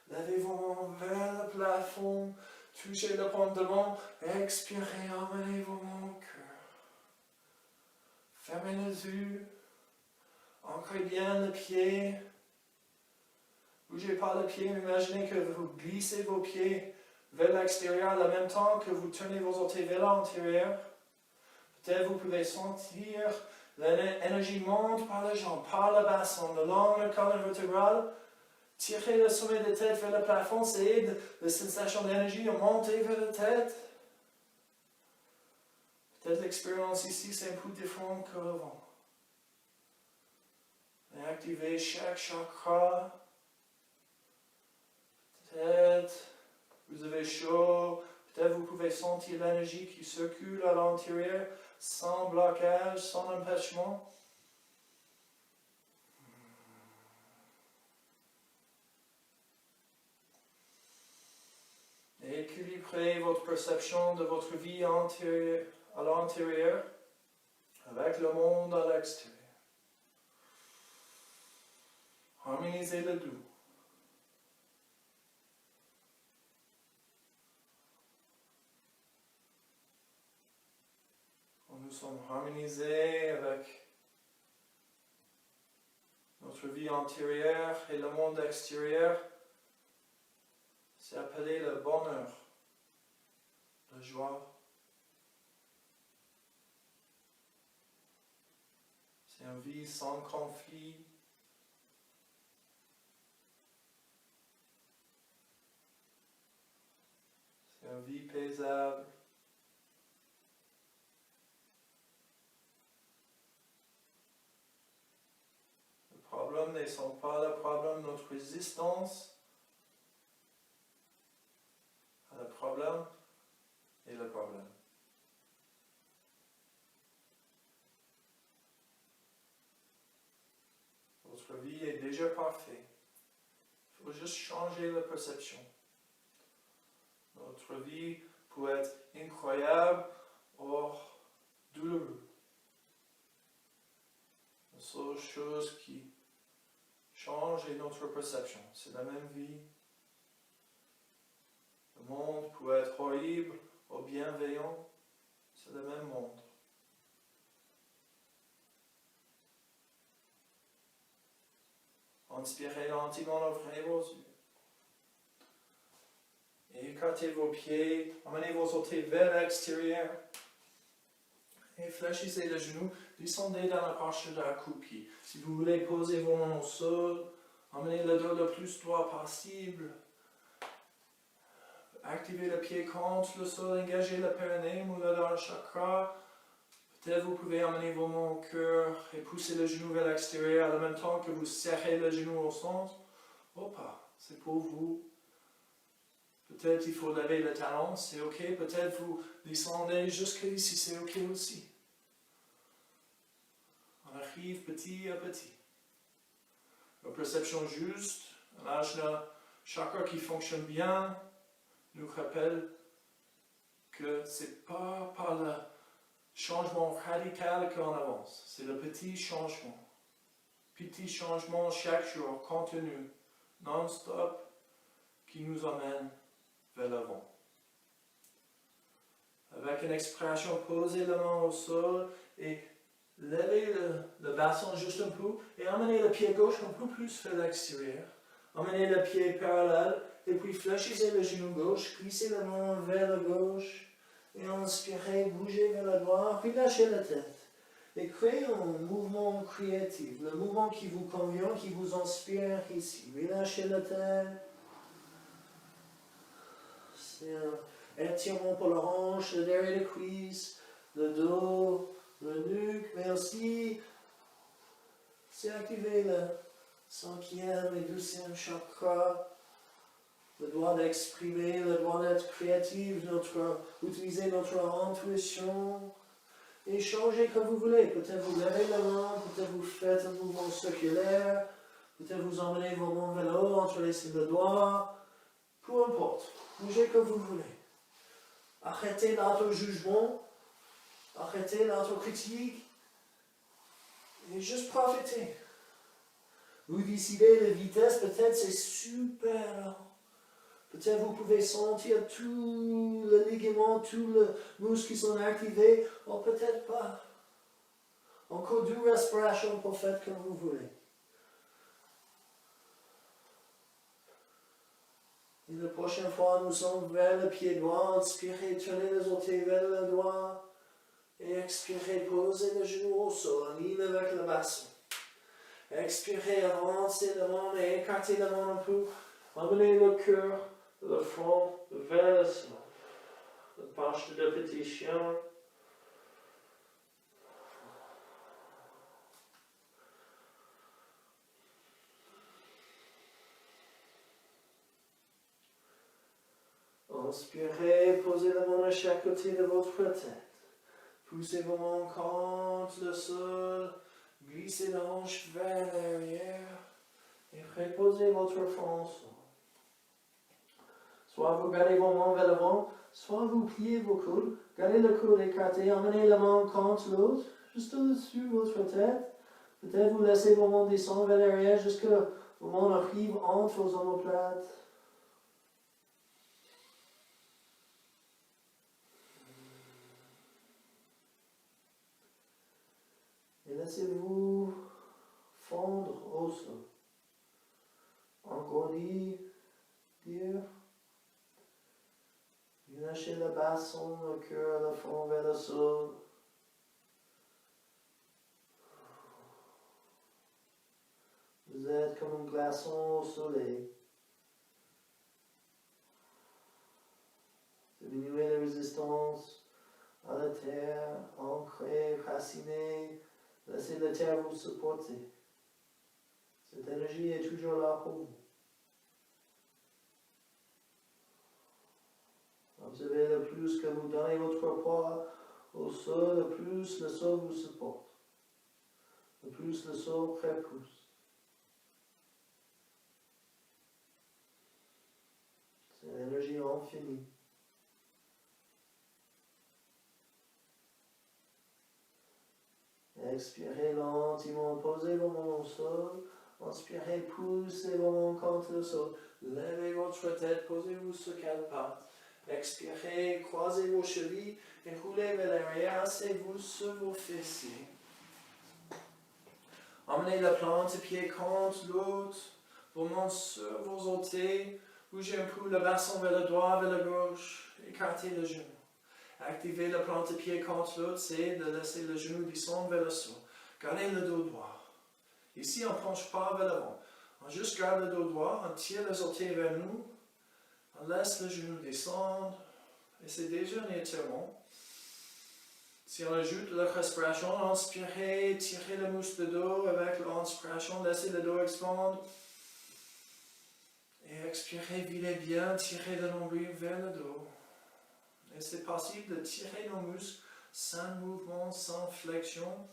Lavez vos mains vers le plafond. Touchez le pendant. Expirez, emmenez vos mains au cœur. Fermez les yeux. Ancrez bien le pied. Bougez pas le pied. Imaginez que vous glissez vos pieds vers l'extérieur en même temps que vous tournez vos orteils vers l'intérieur. Peut-être vous pouvez sentir l'énergie monte par les jambes, par le bassin, le long de la colonne vertébrale. Tirez le sommet de la tête vers le plafond, ça aide la sensation d'énergie à monter vers la tête. Peut-être l'expérience ici c'est un peu différent qu'avant. Et activez chaque chakra. Peut-être vous avez chaud. Peut-être vous pouvez sentir l'énergie qui circule à l'intérieur sans blocage, sans empêchement. Et équilibrez votre perception de votre vie à l'intérieur avec le monde à l'extérieur. Harmonisez le tout. Nous sommes harmonisés avec notre vie antérieure et le monde extérieur. C'est appelé le bonheur, la joie. C'est une vie sans conflit. C'est une vie paisible. Les problèmes ne sont pas le problème de notre existence. Le problème est le problème. Votre vie est déjà parfaite. Il faut juste changer la perception. Notre vie peut être incroyable, or douloureuse. La seule chose qui change est notre perception. C'est la même vie. Le monde peut être horrible ou bienveillant. C'est le même monde. Inspirez lentement, ouvrez vos yeux. Et écartez vos pieds, emmenez vos orteils vers l'extérieur. Et fléchissez les genoux, descendez dans la posture de accroupi. Si vous voulez poser vos mains au sol, emmenez le dos le plus droit possible. Activez le pied contre le sol, engagez le périnée, Muladhara chakra. Peut-être vous pouvez emmener vos mains au cœur et pousser le genou vers l'extérieur en même temps que vous serrez le genou au centre. Opa, c'est pour vous. Peut-être il faut lever le talon, c'est ok. Peut-être vous descendez jusqu'ici, c'est ok aussi. On arrive petit à petit. La perception juste, l'ajna chakra qui fonctionne bien, nous rappelle que ce n'est pas par le changement radical qu'on avance, c'est le petit changement. Petit changement chaque jour, continu, non-stop, qui nous emmène vers l'avant. Avec une expiration, posez la main au sol et levez le bassin juste un peu et emmenez le pied gauche un peu plus vers l'extérieur. Emmenez le pied parallèle et puis fléchissez le genou gauche, glissez la main vers la gauche et inspirez, bougez vers la droite, puis lâchez la tête. Et créez un mouvement créatif, le mouvement qui vous convient, qui vous inspire ici. Relâchez la tête. C'est un étirement pour la hanche, le derrière des cuisses, le dos, le nuque, mais aussi c'est activer le 5e et 12e chakra, le droit d'exprimer, le droit d'être créatif, utiliser notre intuition et changer comme vous voulez. Peut-être vous levez la main, peut-être vous faites un mouvement circulaire, peut-être vous emmenez vos mains vers le haut, entrelacez le doigt, peu importe, bougez comme vous voulez. Arrêtez l'auto-jugement, arrêtez l'auto-critique Et juste profitez. Vous décidez la vitesse, peut-être c'est super lent. Peut-être vous pouvez sentir tout le ligament, tout le muscle qui sont activés, ou peut-être pas. Encore 2 respirations pour faire comme vous voulez. Et la prochaine fois, nous sommes vers le pied droit. Inspirez, tournez les orteils vers le droit. Et expirez, posez le genou au sol, en ligne avec le bassin. Expirez, avancez devant et écartez devant un peu. Amenez le cœur, le front vers le sol. Une marche de petit chien. Inspirez, posez la main à chaque côté de votre tête. Poussez vos mains contre le sol. Glissez la hanche vers l'arrière. Et reposez votre front au sol. Soit vous gardez vos mains vers l'avant, soit vous pliez vos coudes. Gardez le coude écarté, emmenez la main contre l'autre, juste au-dessus de votre tête. Peut-être vous laissez vos mains descendre vers l'arrière jusqu'à vos mains arrivent entre vos omoplates. Et laissez-vous fondre au sol. Engourdir. Lâchez le bassin, le cœur, le front vers le sol. Vous êtes comme un glaçon au soleil. Diminuez la résistance à la terre, ancrée, racinée. Laissez la terre vous supporter. Cette énergie est toujours là pour vous. Observez le plus que vous donnez votre poids au sol, le plus le sol vous supporte. Le plus le sol repousse. C'est l'énergie infinie. Expirez lentement, posez vos mains au sol. Inspirez, poussez vos mains contre le sol. Levez votre tête, posez-vous sur 4 pattes. Expirez, croisez vos chevilles et roulez vers l'arrière, asseyez-vous sur vos fessiers. Emmenez la plante de pied contre l'autre, vos mains sur vos orteils, bougez un peu le bassin vers le droit, vers la gauche, écartez le genou. Activez la plante de pied contre l'autre, c'est de laisser le genou descendre vers le sol. Gardez le dos droit. Ici, on ne penche pas vers l'avant. On juste garde le dos droit, on tire les orteils vers nous, on laisse le genou descendre, et c'est déjà un étirement. Si on ajoute la respiration, inspirez, tirez le muscle de dos avec l'inspiration, laissez le dos expandre. Et expirez, videz bien, tirez le nombril vers le dos. Et c'est possible de tirer nos muscles sans mouvement, sans flexion,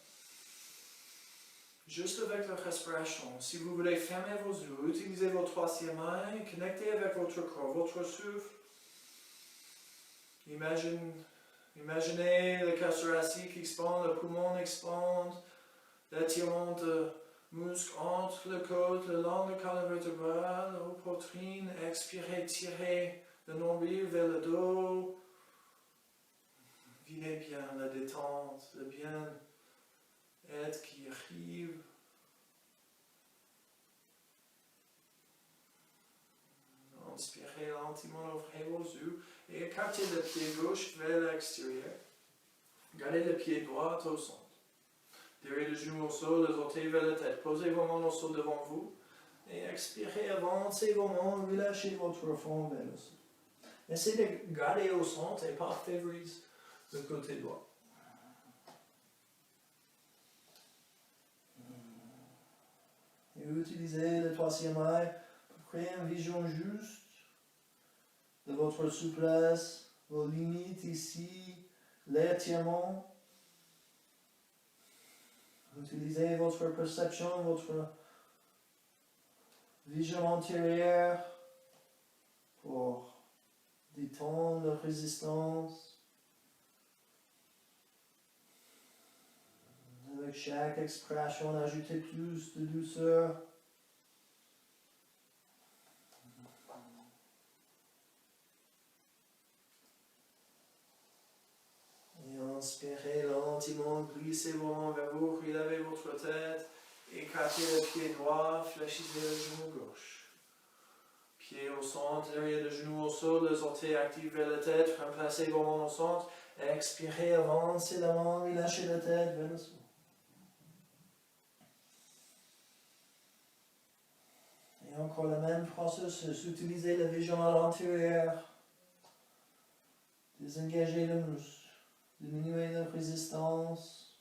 juste avec la respiration. Si vous voulez fermer vos yeux, utilisez vos 3e main, connectez avec votre corps, votre souffle. Imaginez le cœur thoracique qui expande, le poumon expande, l'étirement de muscles entre le côte, le long de la colonne vertébrale, la poitrine. Expirez, tirez le nombril vers le dos. Videz bien la détente, le bien-être qui arrive. Inspirez lentement, ouvrez vos yeux et écartez le pied gauche vers l'extérieur. Gardez le pied droit au centre. Derrière le genou au sol, les orteils vers la tête. Posez vos mains au sol devant vous et expirez, avancez vos mains, relâchez votre front vers le sol. Essayez de garder au centre et pas favoriser le côté droit. Et utilisez le 3e œil pour créer une vision juste de votre souplesse, vos limites ici, l'étirement. Utilisez votre perception, votre vision antérieure pour détendre la résistance. Avec chaque expiration, ajoutez plus de douceur. Et inspirez lentement, glissez vos mains vers vous, relevez votre tête, écartez le pied droit, fléchissez le genou gauche. Pied au centre, derrière le genou au sol, les orteils actifs vers la tête, remplacez vos mains au centre, expirez, avancez la main, relâchez la tête vers le sol. Et encore le même processus, utilisez la vision à l'intérieur, désengagez le muscle, diminuez la résistance.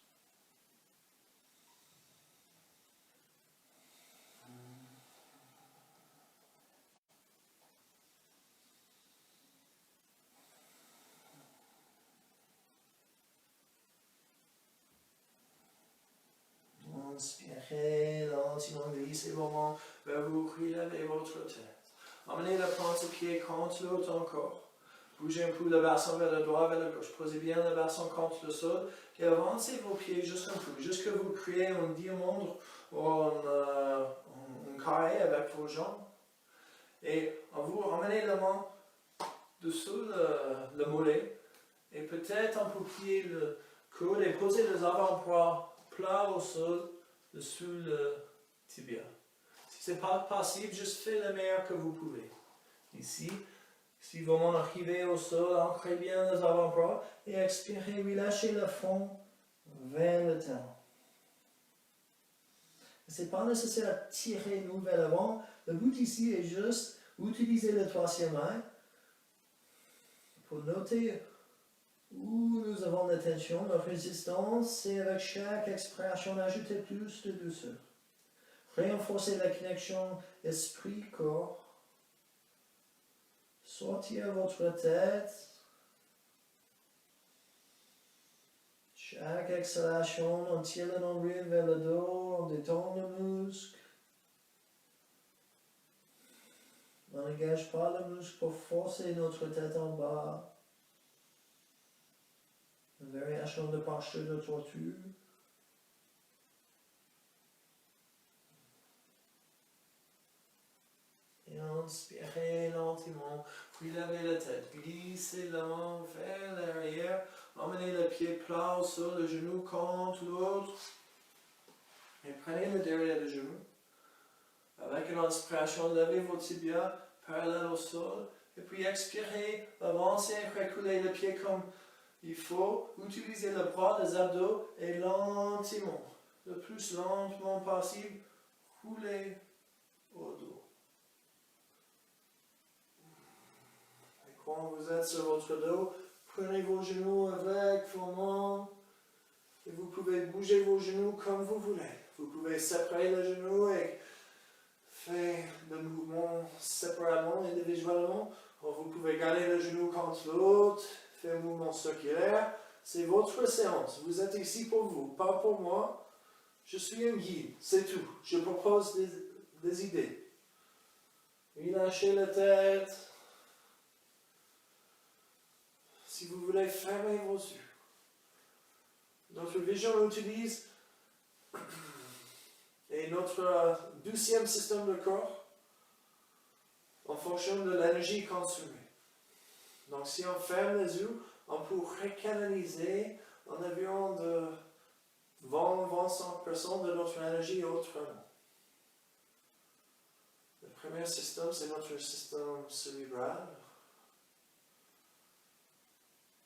Inspirez lentement, glissez vos mains vers vous, relevez votre tête. Emmenez le pointe-pied contre l'autre encore. Bougez un peu le bassin vers le droit, vers la gauche. Posez bien le bassin contre le sol et avancez vos pieds juste un peu, jusqu'à vous créer un diamant ou un carré avec vos jambes. Et vous emmenez la main dessous le mollet et peut-être un peu plier le coude et posez les avant-bras plats au sol dessous le tibia. Si ce n'est pas possible, juste faites le meilleur que vous pouvez. Ici, si vous m'en arrivez au sol, ancrez bien les avant-bras et expirez, relâchez le front vers le talon. Ce n'est pas nécessaire de tirer nous vers l'avant. Le but ici est juste utiliser le troisième œil pour noter où nous avons la tension, la résistance, et avec chaque expiration, ajouter plus de douceur. Renforcer la connexion esprit-corps. Sortir votre tête. Chaque exhalation, on tire le nombril vers le dos, on détend le muscle. On n'engage pas le muscle pour forcer notre tête en bas. Une variation de posture de tortue. Et inspirez lentement, puis levez la tête, glissez la main vers l'arrière, emmenez le pied plat au sol, le genou contre l'autre, et prenez le derrière du genou. Avec une inspiration, levez vos tibias parallèles au sol, et puis expirez, avancez, reculez le pied comme il faut, utilisez le bras des abdos et lentement, le plus lentement possible, roulez au dos. Quand vous êtes sur votre dos, prenez vos genoux avec vos mains et vous pouvez bouger vos genoux comme vous voulez. Vous pouvez séparer le genou et faire le mouvement séparément, individuellement. Ou vous pouvez garder le genou contre l'autre, faire un mouvement circulaire. C'est votre séance. Vous êtes ici pour vous, pas pour moi. Je suis un guide, c'est tout. Je propose des idées. Relâchez la tête. Si vous voulez fermer vos yeux. Notre vision utilise et notre 12e système de corps en fonction de l'énergie consommée. Donc si on ferme les yeux, on peut recanaliser environ de 20-25% de notre énergie autrement. Le premier système, c'est notre système cérébral.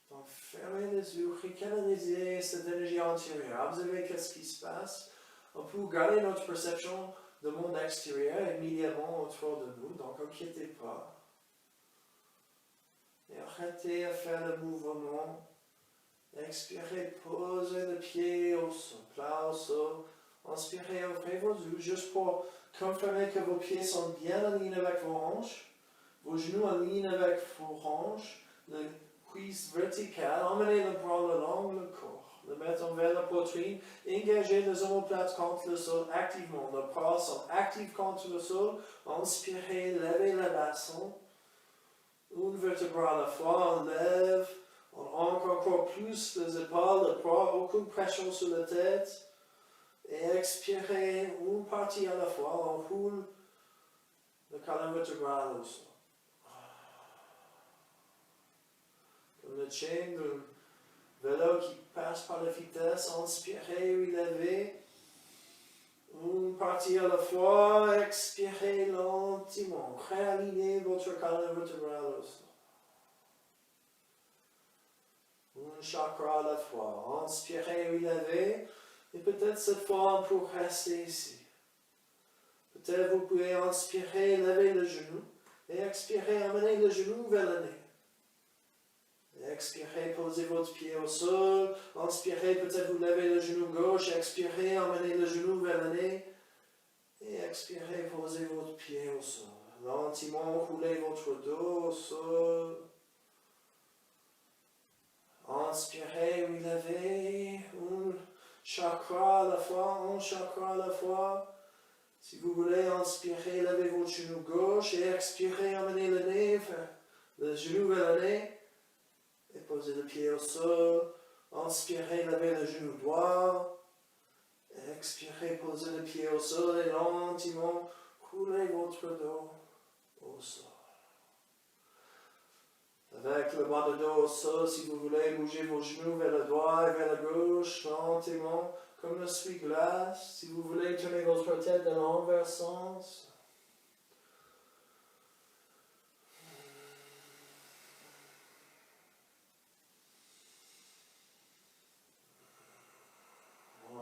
Donc, fermez les yeux, recanalisez cette énergie antérieure. Observez qu'est-ce qui se passe. On peut garder notre perception du monde extérieur immédiatement autour de nous, donc n'inquiétez pas. Et arrêtez à faire le mouvement. Expirez, posez le pied au sol, plat au sol. Inspirez, ouvrez vos yeux juste pour confirmer que vos pieds sont bien alignés avec vos hanches. Vos genoux alignés avec vos hanches. Cuisse verticale, emmenez le bras le long du corps, le mettre vers la poitrine, engagez les omoplates contre le sol activement, les bras sont actifs contre le sol, inspirez, levez le bassin, une vertèbre à la fois, on lève, on ancre encore plus les épaules, le bras, aucune pression sur la tête, Et expirez une partie à la fois. On roule le colonne vertébrale au sol. Comme le chain d'un vélo qui passe par la vitesse. Inspirez, relevez. Une partie à la fois. Expirez lentement. Réalignez votre colonne vertébrale au sol. Un chakra à la fois. Inspirez, relevez. Et peut-être cette fois, on peut rester ici. Peut-être vous pouvez inspirer, lever le genou. Et expirer, amener le genou vers le nez. Et expirez, posez votre pied au sol. Inspirez, peut-être vous levez le genou gauche. Expirez, amenez le genou vers le nez. Et expirez, posez votre pied au sol. Lentement, roulez votre dos au sol. Inspirez, relevez. Un chakra à la fois, un chakra à la fois. Si vous voulez inspirer, levez votre genou gauche et expirez, amenez le nez, le genou vers le nez et posez le pied au sol. Inspirez, levez le genou droit. Expirez, posez le pied au sol et lentement roulez votre dos au sol. Avec le bas de dos au sol, si vous voulez bouger vos genoux vers le droit et vers la gauche, lentement, comme le essuie-glace. Si vous voulez tourner votre tête dans l'envers sens.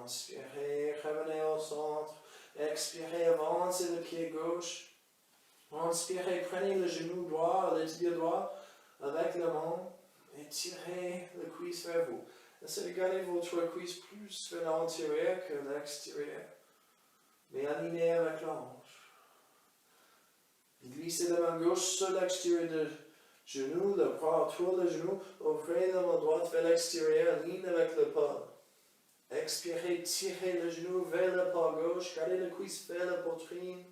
Inspirez, revenez au centre. Expirez, avancez le pied gauche. Inspirez, prenez le genou droit, le tibia droit avec la main et tirez le cuisse vers vous. Essayez de garder votre cuisse plus vers l'intérieur que l'extérieur, mais aligné avec la hanche. Glissez la main gauche sur l'extérieur du genou, le bras autour du genou, ouvrez la main droite vers l'extérieur, ligne avec le pas. Expirez, tirez le genou vers le pas gauche, gardez le cuisse vers la poitrine.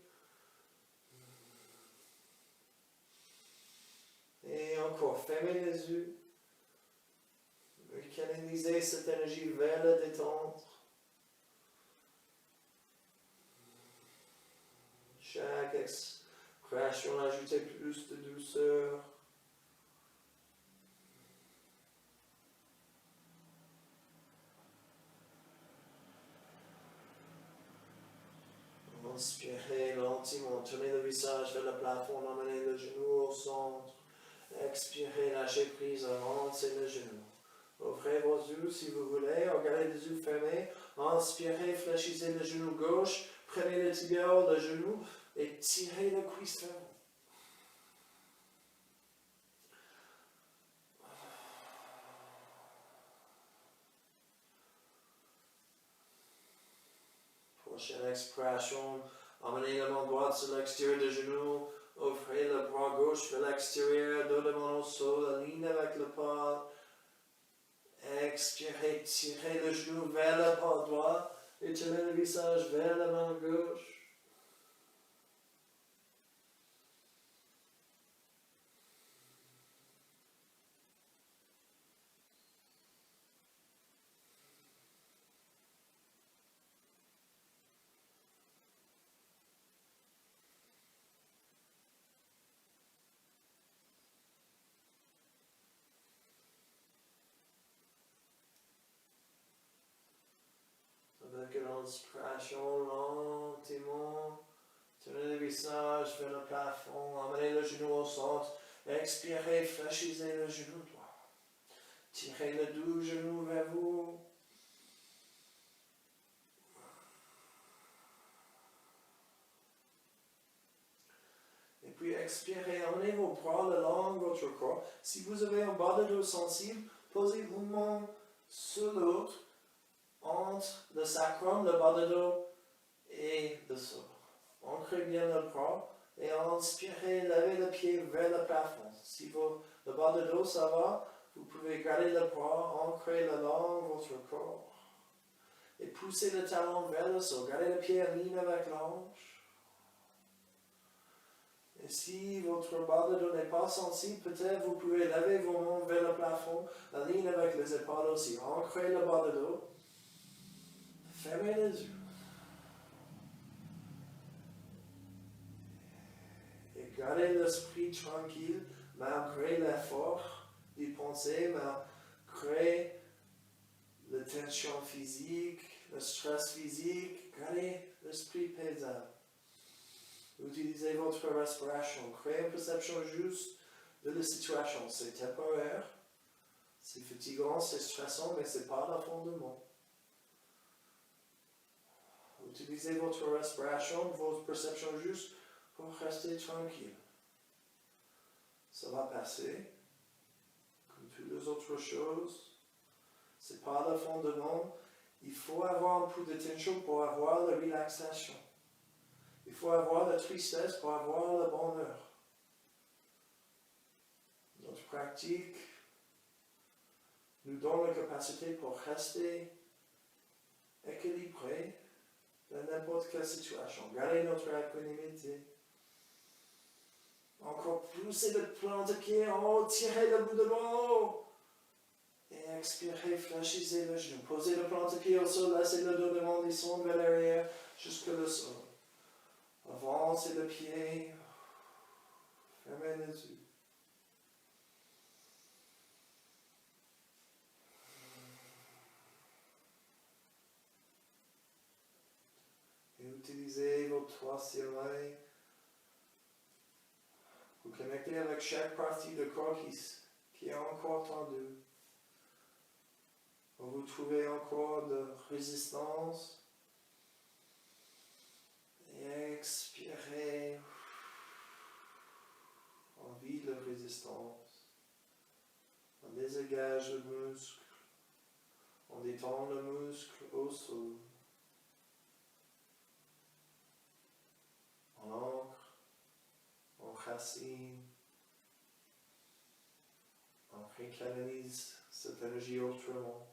Et encore, fermez les yeux. Canalisez cette énergie vers la détente. Chaque expiration, ajoutez plus de douceur. Inspirez lentement, tournez le visage vers le plafond, emmenez le genou au centre. Expirez, lâchez prise, avancez le genou. Ouvrez vos yeux si vous voulez, regardez les yeux fermés. Inspirez, fléchissez le genou gauche, prenez le tibia le genou et tirez le cuisse vers vous. Prochaine expiration, emmenez la main droite sur l'extérieur du genou, ouvrez le bras gauche vers l'extérieur, dos de main au sol, aligne avec le pas. Expirez, tirez le genou vers le pas droit et tournez le visage vers la main gauche. Avec l'inspiration, lentement, tournez le visage vers le plafond, emmenez le genou au centre, expirez, fléchissez le genou droit. Tirez le doux genou vers vous. Et puis expirez, emmenez vos bras le long de votre corps. Si vous avez un bas de dos sensible, posez une main sur l'autre, entre le sacrum, le bas de dos et le sol. Ancrez bien le bras et inspirez, levez le pied vers le plafond. Si le bas de dos ça va, vous pouvez garder le bras, ancrer le long de votre corps. Et poussez le talon vers le sol. Gardez le pied en ligne avec la hanche. Et si votre bas de dos n'est pas sensible, peut-être vous pouvez lever vos mains vers le plafond, en ligne avec les épaules aussi. Ancrez le bas de dos. Fermez les yeux. Gardez l'esprit tranquille malgré l'effort d'y penser, malgré la tension physique, le stress physique. Gardez l'esprit paisible. Utilisez votre respiration. Créez une perception juste de la situation. C'est temporaire, c'est fatigant, c'est stressant, mais ce n'est pas le fondement. Utilisez votre respiration, votre perception juste pour rester tranquille. Ça va passer, comme toutes les autres choses. Ce n'est pas le fondement. Il faut avoir un peu de tension pour avoir la relaxation. Il faut avoir la tristesse pour avoir le bonheur. Notre pratique nous donne la capacité pour rester équilibré dans n'importe quelle situation. Gardez notre équanimité. Encore plus le plan de pied en haut, tirez le bout de l'eau. Et expirez, fléchissez le genou. Posez le plan de pied au sol, laissez le dos devant, descendre vers l'arrière jusque le sol. Avancez le pied. Fermez les yeux. Et utilisez vos troisième œil pour connecter avec chaque partie du corps qui est encore tendue. Vous trouvez encore de résistance. Et expirez. On vide la résistance. On désengage le muscle. On détend le muscle au sol. On ancre. On racine. On récanalise cette énergie autrement.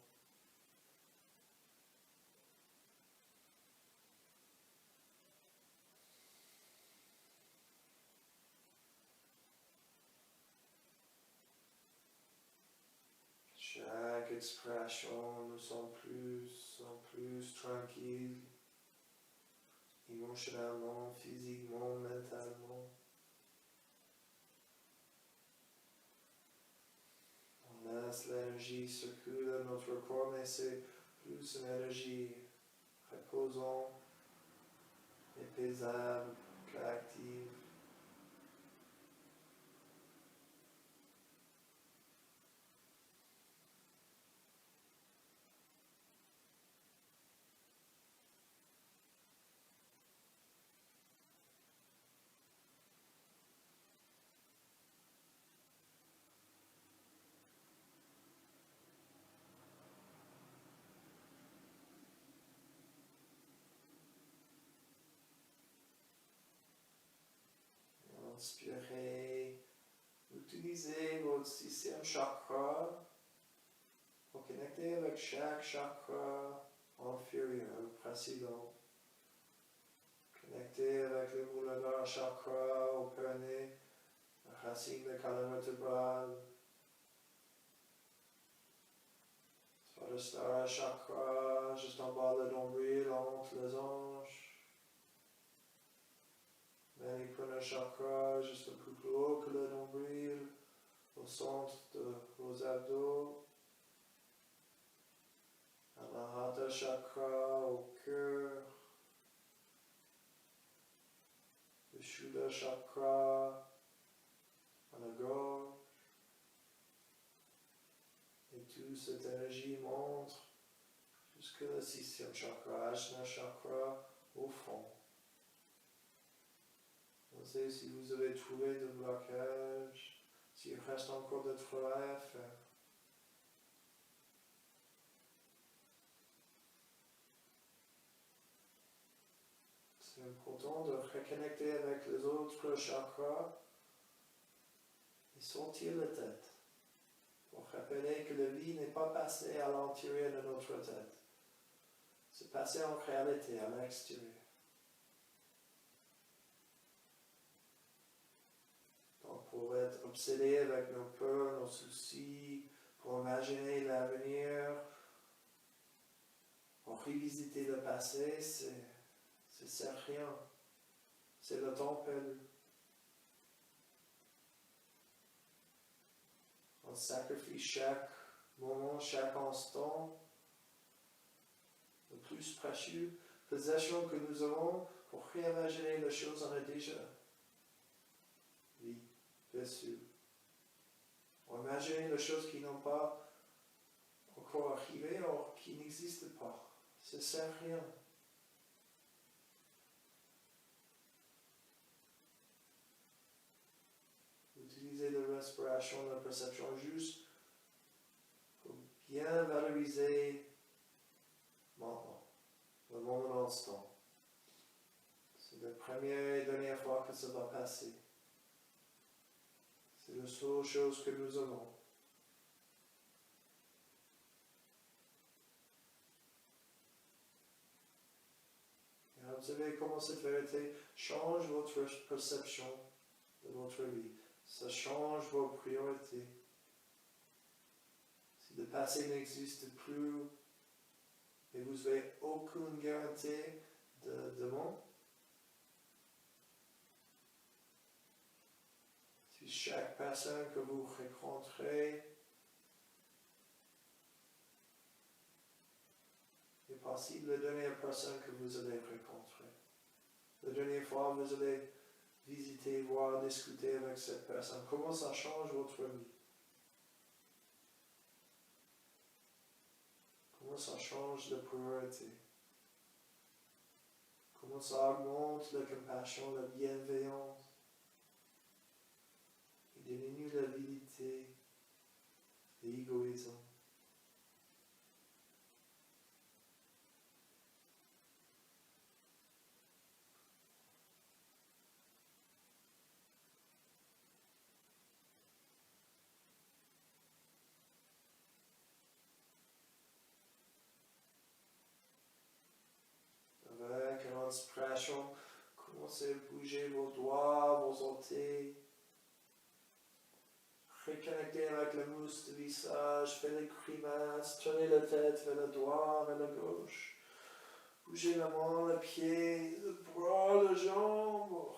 Chaque expiration, nous sommes plus en plus tranquilles, émotionnellement, physiquement, mentalement. On laisse l'énergie circuler dans notre corps, mais c'est plus une énergie reposante et paisible qu'active. Inspirez, utilisez votre sixième chakra pour connecter avec chaque chakra inférieur, précédent. Connectez avec le Muladhara chakra au périnée, la racine de la colonne vertébrale. Swadhisthana chakra, juste en bas de nombril, entre les hanches. Maniprana chakra, juste un peu plus haut que le nombril, au centre de vos abdos. Anahata chakra au cœur. Le Shuddha chakra à la gorge. Et toute cette énergie monte jusqu'à le sixième chakra, Ajna chakra, au fond. On sait si vous avez trouvé de blocage, s'il reste encore de travail à faire. C'est important de reconnecter avec les autres chakras et sortir la tête. Pour rappeler que la vie n'est pas passée à l'intérieur de notre tête. C'est passé en réalité à l'extérieur. Donc pour être obsédé avec nos peurs, nos soucis, pour imaginer l'avenir, pour revisiter le passé, c'est rien. C'est le temps perdu. sacrifie chaque moment, chaque instant, le plus précieux possession que nous avons pour réimaginer les choses en a déjà. Oui, bien sûr. Pour imaginer les choses qui n'ont pas encore arrivé ou qui n'existent pas. Ça ne sert à rien. Utilisez la respiration, la perception juste pour bien valoriser maintenant, le moment instant. C'est la première et dernière fois que ça va passer. C'est la seule chose que nous avons. Et observez comment cette vérité change votre perception de votre vie. Ça change vos priorités. Si le passé n'existe plus et vous n'avez aucune garantie de demain, si chaque personne que vous rencontrez est possible la dernière personne que vous allez rencontrer. La dernière fois vous allez visiter, voir, discuter avec cette personne. Comment ça change votre vie? Comment ça change la priorité? Comment ça augmente la compassion, la bienveillance? Et diminue l'avidité, l'égoïsme. Avec une inspiration, commencez à bouger vos doigts, vos orteils. Reconnectez avec la mousse du visage, faites les grimaces, tournez la tête vers le droit, vers la gauche. Bougez la main, le pied, le bras, la jambe.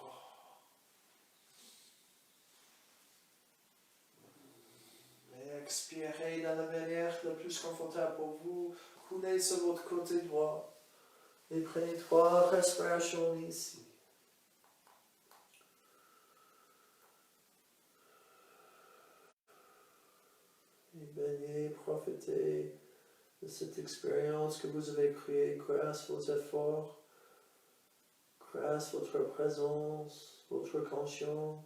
Et expirez dans la manière la plus confortable pour vous. Coulez sur votre côté droit. Et prenez 3 respirations ici. Et baignez, profitez de cette expérience que vous avez créée grâce à vos efforts, grâce à votre présence, votre conscience.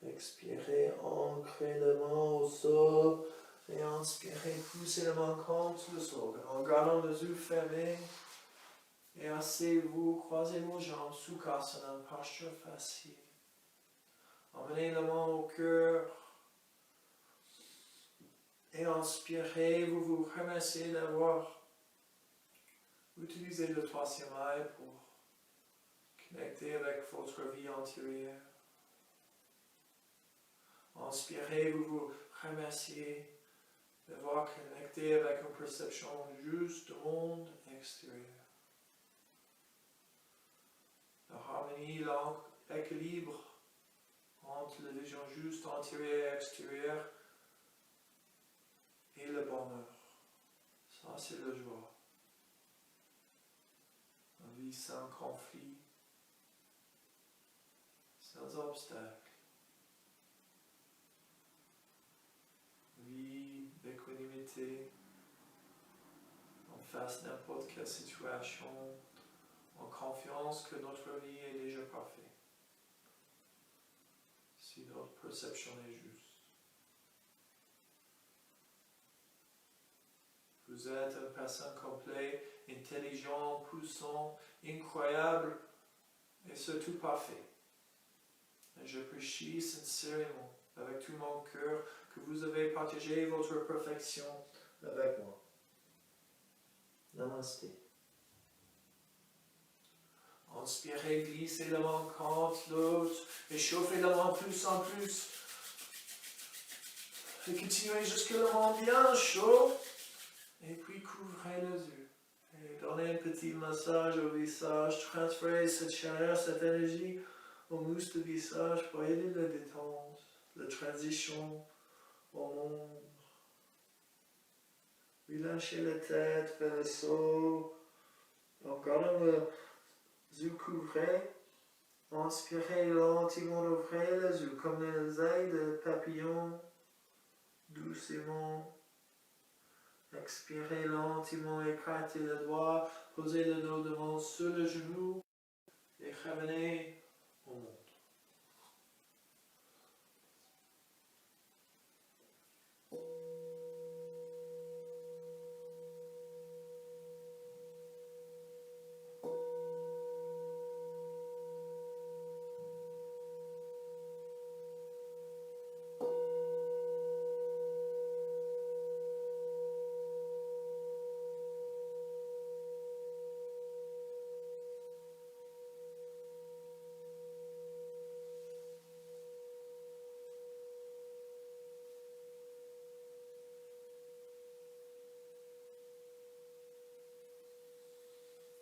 Expirez, ancrez la main au sol et inspirez, poussez la main contre le sol en gardant les yeux fermés. Et asseyez-vous, croisez vos jambes, Sukhasana, posture facile. Emmenez la main au cœur. Et inspirez, vous vous remerciez d'avoir utilisé le 3e œil pour connecter avec votre vie antérieure. Inspirez, vous vous remerciez d'avoir connecté avec une perception juste du monde extérieur. La harmonie, l'équilibre entre la vision juste antérieure et extérieure et le bonheur. Ça, c'est la joie. Une vie sans conflit, sans obstacle. Vie d'équanimité, en face de n'importe quelle situation, en confiance que notre vie est déjà parfaite. Si notre perception est juste. Vous êtes une personne complète, intelligente, puissante, incroyable et surtout parfait. Et j'apprécie sincèrement, avec tout mon cœur, que vous avez partagé votre perfection avec moi. Namaste. Inspirez, glissez la main contre l'autre, et chauffez la main plus en plus. Et continuez jusque le main bien chaud, et puis couvrez les yeux. Et Donner un petit massage au visage, transférer cette chaleur, cette énergie au muscle du visage pour aider la détente, la transition au monde. Relâchez la tête vers le sol. En gardant les yeux couverts, inspirez lentement, ouvrez les yeux comme les ailes de papillon, doucement. Expirez lentement, écartez les doigts, posez le dos devant sur le genou et revenez au monde.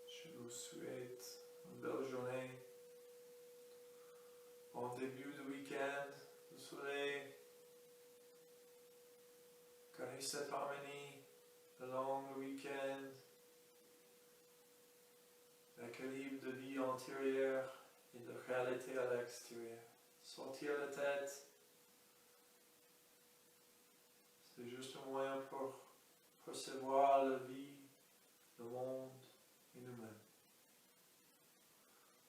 Je vous souhaite une belle journée. Bon début de week-end, le soleil. Gardez cette harmonie le long du week-end. L'équilibre de vie intérieure et de réalité à l'extérieur. Sortir la tête, c'est juste un moyen pour percevoir la vie, le monde et nous-mêmes.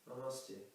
Namaste.